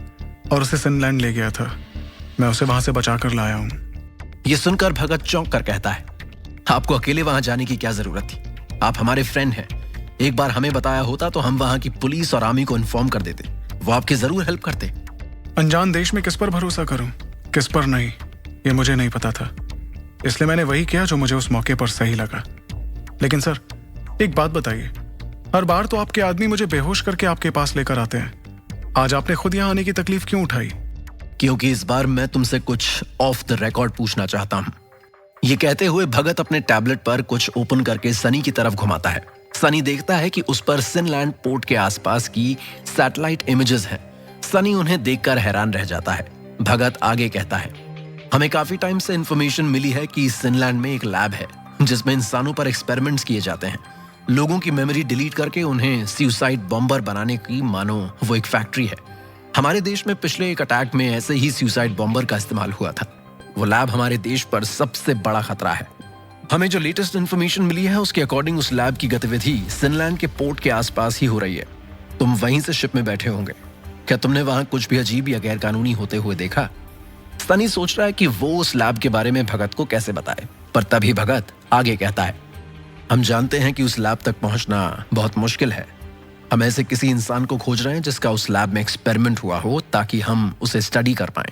और उसे फिनलैंड ले गया था। मैं उसे वहां से बचाकर लाया हूँ। ये सुनकर भगत चौंक कर कहता है, आपको अकेले वहां जाने की क्या जरूरत थी? आप हमारे फ्रेंड हैं। एक बार हमें बताया होता तो हम वहां की पुलिस और आर्मी को इन्फॉर्म कर देते। वो आपकी जरूर हेल्प करते। अनजान देश में किस पर भरोसा करूं, किस पर नहीं, ये मुझे नहीं पता था। इसलिए मैंने वही किया जो मुझे उस मौके पर सही लगा। लेकिन सर, एक बात बताइए, हर बार तो आपके आदमी मुझे बेहोश करके आपके पास लेकर आते हैं। आज आपने खुद यहाँ आने की तकलीफ क्यों उठाई? क्योंकि इस बार मैं तुमसे कुछ ऑफ द रिकॉर्ड पूछना चाहता हूं। ये कहते हुए भगत अपने टैबलेट पर कुछ ओपन करके सनी की तरफ घुमाता है। सनी देखता है कि उस पर सिनलैंड पोर्ट के आसपास की सैटेलाइट इमेजेस हैं। सनी उन्हें देखकर हैरान रह जाता है। भगत आगे कहता है, हमें काफी टाइम से इंफॉर्मेशन मिली है कि सिनलैंड में एक लैब है जिसमें इंसानों पर एक्सपेरिमेंट्स किए जाते हैं। लोगों की मेमोरी डिलीट करके उन्हें सुसाइड बॉम्बर बनाने की मानो वो एक फैक्ट्री है। हमारे देश में पिछले एक अटैक में ऐसे ही सुसाइड बॉम्बर का इस्तेमाल हुआ था। वो लैब हमारे देश पर सबसे बड़ा खतरा है। हमें जो लेटेस्ट इंफॉर्मेशन मिली है उसके अकॉर्डिंग उस लैब की गतिविधि सिनलैंड के पोर्ट के आसपास ही हो रही है। तुम वहीं से शिप में बैठे होंगे। क्या तुमने वहां कुछ भी अजीब या गैर कानूनी होते हुए देखा? सनी सोच रहा है कि वो उस लैब के बारे में भगत को कैसे बताए, पर तभी भगत आगे कहता है, हम जानते हैं कि उस लैब तक पहुंचना बहुत मुश्किल है। हम ऐसे किसी इंसान को खोज रहे हैं जिसका उस लैब में एक्सपेरिमेंट हुआ हो ताकि हम उसे स्टडी कर पाएं।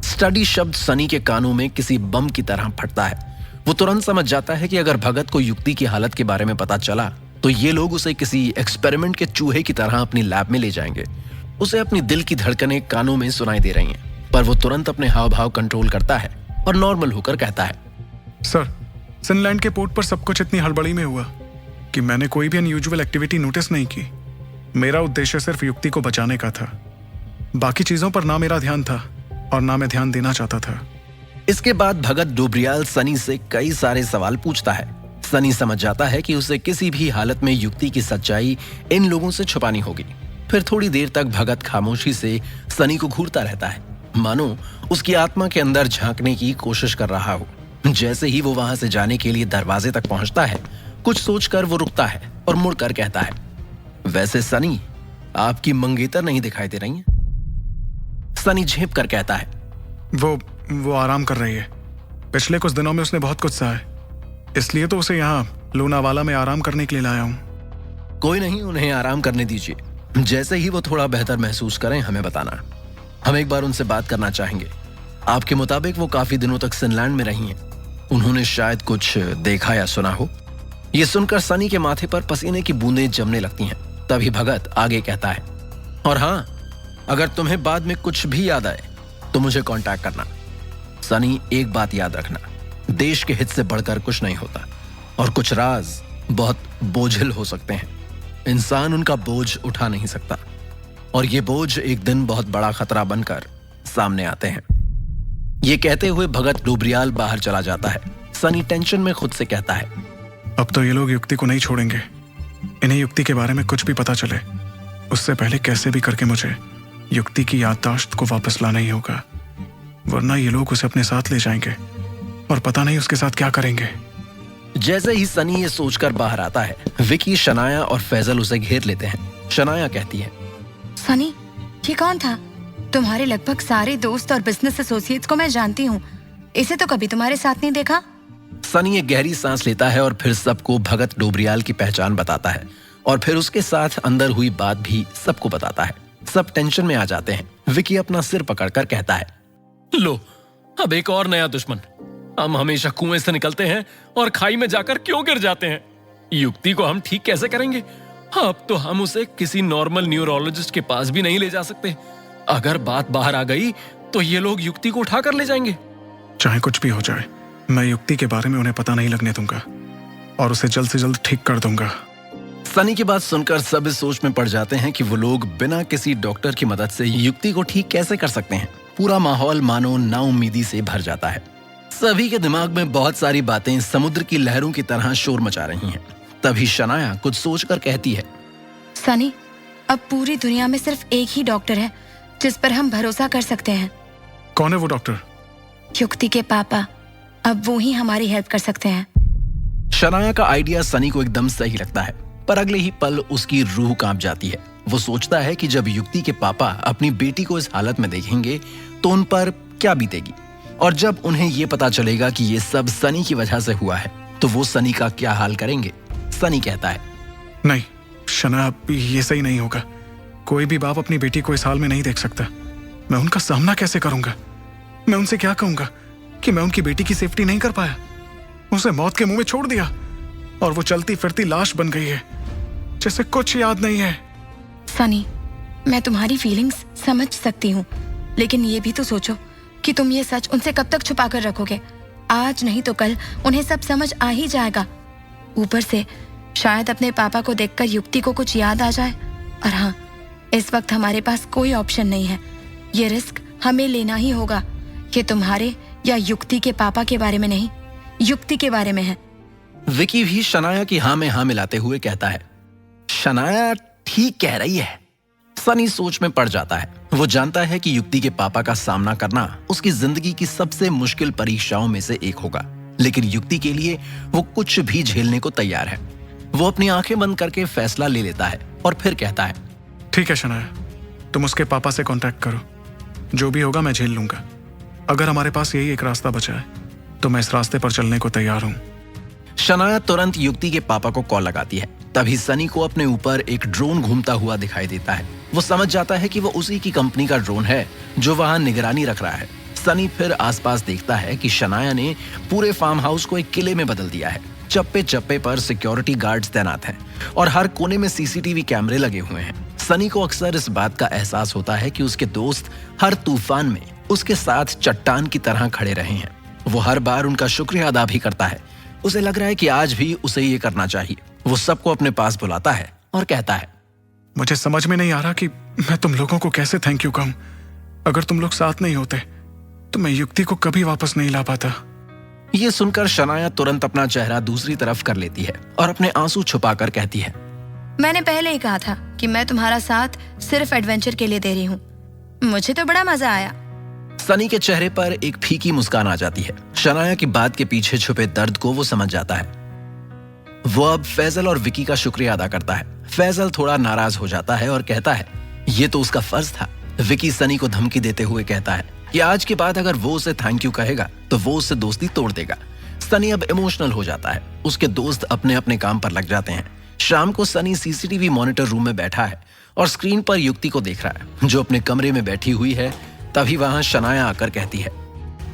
स्टडी शब्द सनी के कानों में किसी बम की तरह फटता है। वो तुरंत समझ जाता है कि अगर भगत को युक्ति की हालत के बारे में पता चला तो ये लोग उसे किसी एक्सपेरिमेंट के चूहे की तरह अपनी लैब में ले जाएंगे। उसे अपनी दिल की धड़कनें कानों में सुनाई दे रही हैं, पर वो तुरंत अपने हाव भाव कंट्रोल करता है और नॉर्मल होकर कहता है, सर, सिनलैंड के पोर्ट पर सब कुछ इतनी हड़बड़ी में हुआ कि मैंने कोई भी अनयूजुअल एक्टिविटी नोटिस नहीं की। मेरा उद्देश्य सिर्फ युक्ति को बचाने का था। बाकी चीजों पर ना मेरा ध्यान था और ना मैं ध्यान देना चाहता था। इसके बाद भगत डोब्रियाल सनी से कई सारे सवाल पूछता है। सनी समझ जाता है कि उसे किसी भी हालत में युक्ति की सच्चाई इन लोगों से छुपानी होगी। फिर थोड़ी देर तक भगत खामोशी से सनी को घूरता रहता है, मानो उसकी आत्मा के अंदर झांकने की कोशिश कर रहा हो। जैसे ही वो वहां से जाने के लिए दरवाजे तक पहुंचता है, कुछ सोचकर वो रुकता है और मुड़कर कहता है, वैसे सनी, आपकी मंगेतर नहीं दिखाई दे रही हैं। सनी झेप कर कहता है, वो आराम कर रही है। पिछले कुछ दिनों में उसने बहुत कुछ सहा है, इसलिए तो उसे यहाँ लोनावाला में आराम करने के लिए लाया हूँ। कोई नहीं, उन्हें आराम करने दीजिए। जैसे ही वो थोड़ा बेहतर महसूस करें हमें बताना। हम एक बार उनसे बात करना चाहेंगे। आपके मुताबिक वो काफी दिनों तक सिनलैंड में रही हैं। उन्होंने शायद कुछ देखा या सुना हो। ये सुनकर सनी के माथे पर पसीने की बूंदें जमने लगती हैं। तभी भगत आगे कहता है, और हाँ, अगर तुम्हें बाद में कुछ भी याद आए तो मुझे कांटेक्ट करना। सनी, एक बात याद रखना, देश के हित से बढ़कर कुछ नहीं होता और कुछ राज बहुत बोझिल हो सकते हैं। इंसान उनका बोझ उठा नहीं सकता और ये बोझ एक दिन बहुत बड़ा खतरा बनकर सामने आते हैं। ये कहते हुए भगत डोब्रियाल बाहर चला जाता है। सनी टेंशन में खुद से कहता है, अब तो ये लोग युक्ति को नहीं छोड़ेंगे। इन्हें युक्ति के बारे में कुछ भी पता चले उससे पहले कैसे भी करके मुझे युक्ति की याददाश्त को वापस लाना ही होगा, वरना ये लोग उसे अपने साथ ले जाएंगे और पता नहीं उसके साथ क्या करेंगे। जैसे ही सनी ये सोचकर बाहर आता है, विकी, शनाया और फैजल उसे घेर लेते हैं। शनाया कहती है, सनी, ये कौन था? तुम्हारे लगभग सारे दोस्त और बिजनेस एसोसिएट्स को मैं जानती हूँ, इसे तो कभी तुम्हारे साथ नहीं देखा। सनी एक गहरी सांस लेता है और फिर सबको भगत डोब्रियाल की पहचान बताता है और फिर उसके साथ अंदर हुई बात भी सबको बताता है। सब टेंशन में आ जाते हैं। विकी अपना सिर पकड़कर कहता है, लो, अब एक और नया दुश्मन। हम हमेशा कुएं से निकलते हैं और खाई में जाकर क्यों गिर जाते हैं? युक्ति को हम ठीक कैसे करेंगे? अब तो हम उसे किसी नॉर्मल न्यूरोलॉजिस्ट के पास भी नहीं ले जा सकते। अगर बात बाहर आ गई तो ये लोग युक्ति को उठा कर ले जाएंगे। चाहे कुछ भी हो जाए, मैं युक्ति के बारे में उन्हें पता नहीं लगने दूंगा और उसे जल्द से जल्द ठीक कर दूंगा। सनी की बात सुनकर सब इस सोच में पड़ जाते हैं कि वो लोग बिना किसी डॉक्टर की मदद से युक्ति को ठीक कैसे कर सकते हैं। पूरा माहौल मानो नाउम्मीदी से भर जाता है। सभी के दिमाग में बहुत सारी बातें समुद्र की लहरों की तरह शोर मचा रही हैं। तभी शनाया कुछ सोचकर कहती है, सनी, अब पूरी दुनिया में सिर्फ एक ही डॉक्टर है जिस पर हम भरोसा कर सकते हैं। कौन है वो डॉक्टर? युक्ति के पापा। अब वो ही हमारी हेल्प कर सकते हैं। शनाया का आइडिया सनी को एकदम सही लगता है, पर अगले ही पल उसकी रूह कांप जाती है। वो सोचता है कि जब युक्ति के पापा अपनी बेटी को इस हालत में देखेंगे तो उन पर क्या बीतेगी, और जब उन्हें ये पता चलेगा कि ये सब सनी की वजह से हुआ है तो वो सनी का क्या हाल करेंगे। सनी कहता है, नहीं शना, ये सही नहीं होगा। कोई भी बाप अपनी बेटी को इस हाल में नहीं देख सकता। मैं उनका सामना कैसे करूंगा? मैं उनसे क्या कहूंगा कि मैं उनकी बेटी की सेफ्टी नहीं कर पाया, उसे मौत के मुंह में छोड़ दिया और वो चलती फिरती लाश बन गई है जैसे कुछ याद नहीं है। सनी, मैं तुम्हारी फीलिंग्स समझ सकती हूँ, लेकिन ये भी तो सोचो कि तुम ये सच उनसे कब तक छुपा कर रखोगे। आज नहीं तो कल उन्हें सब समझ आ ही जाएगा। ऊपर से शायद अपने पापा को देखकर युक्ति को कुछ याद आ जाए। और हाँ, इस वक्त हमारे पास कोई ऑप्शन नहीं है। ये रिस्क हमें लेना ही होगा। ये तुम्हारे या युक्ति के पापा के बारे में नहीं, युक्ति के बारे में है। विकी भी शनाया की हाँ में हाँ मिलाते हुए कहता है, शनाया ठीक कह रही है। सनी सोच में पड़ जाता है। वो जानता है कि युक्ति के पापा का सामना करना उसकी जिंदगी की सबसे मुश्किल परीक्षाओं में से एक होगा, लेकिन युक्ति के लिए वो कुछ भी झेलने को तैयार है। वो अपनी आंखें बंद करके फैसला ले लेता है और फिर कहता है, ठीक है शनाया, तुम उसके पापा से कांटेक्ट करो। जो भी होगा मैं झेल लूंगा। अगर हमारे पास यही एक रास्ता बचा है तो मैं इस रास्ते पर चलने को तैयार हूं। शनाया तुरंत युक्ति के पापा को कॉल लगाती है। तभी सनी को अपने ऊपर एक ड्रोन घूमता हुआ दिखाई देता है। वो समझ जाता है कि वो उसी की कंपनी का ड्रोन है जो वहां निगरानी रख रहा है। सनी फिर आसपास देखता है कि शनाया ने पूरे फार्म हाउस को एक किले में बदल दिया है। चप्पे चप्पे पर सिक्योरिटी गार्ड्स तैनात हैं और हर कोने में सीसीटीवी कैमरे लगे हुए हैं। सनी को अक्सर इस बात का एहसास होता है कि उसके दोस्त हर तूफान में उसके साथ चट्टान की तरह खड़े रहे हैं। वो हर बार उनका शुक्रिया अदा भी करता है। उसे लग रहा है कि आज भी उसे ये करना चाहिए। वो सबको अपने पास बुलाता है और कहता है, मुझे समझ में नहीं आ रहा कि मैं तुम लोगों को कैसे थैंक यू कहूं। अगर तुम लोग साथ नहीं होते तो मैं युक्ति को कभी वापस नहीं ला पाता। ये सुनकर शनाया तुरंत अपना चेहरा दूसरी तरफ कर लेती है और अपने आंसू छुपाकर कहती है, मैंने पहले ही कहा था कि मैं तुम्हारा साथ सिर्फ एडवेंचर के लिए दे रही हूँ। मुझे तो बड़ा मजा आया। सनी के चेहरे पर एक फीकी मुस्कान आ जाती है। शनाया की बात के पीछे छुपे दर्द को वो समझ जाता है। वो अब फैजल और विकी का शुक्रिया अदा करता है। फैजल थोड़ा नाराज हो जाता है और कहता है, ये तो उसका फर्ज था। विकी सनी को धमकी देते हुए कहता है कि आज के बाद अगर वो उसे थैंक यू कहेगा तो वो उससे दोस्ती तोड़ देगा। सनी अब इमोशनल हो जाता है। उसके दोस्त अपने अपने काम पर लग जाते हैं। शाम को सनी सीसीटीवी मॉनिटर रूम में बैठा है और स्क्रीन पर युक्ति को देख रहा है जो अपने कमरे में बैठी हुई है। तभी वहां शनाया आकर कहती है,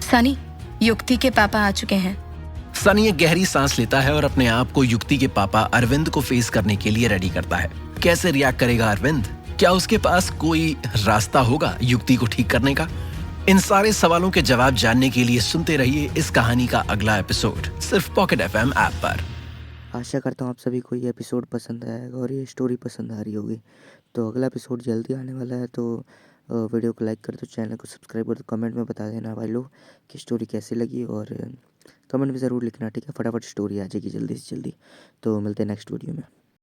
सनी, युक्ति के पापा आ चुके हैं। सनी एक गहरी सांस लेता है और अपने आप को युक्ति के पापा अरविंद को फेस करने के लिए रेडी करता है। कैसे रिएक्ट करेगा अरविंद? क्या उसके पास कोई रास्ता होगा युक्ति को ठीक करने का? इन सारे सवालों के जवाब जानने के लिए सुनते रहिए इस कहानी का अगला एपिसोड सिर्फ पॉकेट एफएम ऐप पर। आशा करता हूँ आप सभी को ये एपिसोड पसंद आएगा और ये स्टोरी पसंद आ रही होगी। तो अगला एपिसोड जल्दी आने वाला है। तो वीडियो को लाइक कर दो, चैनल को सब्सक्राइब कर दो, कमेंट में बता देना भाई लोग कि स्टोरी कैसी लगी और कमेंट में ज़रूर लिखना, ठीक है? फटाफट स्टोरी आ जाएगी जल्दी से जल्दी। तो मिलते हैं नेक्स्ट वीडियो में।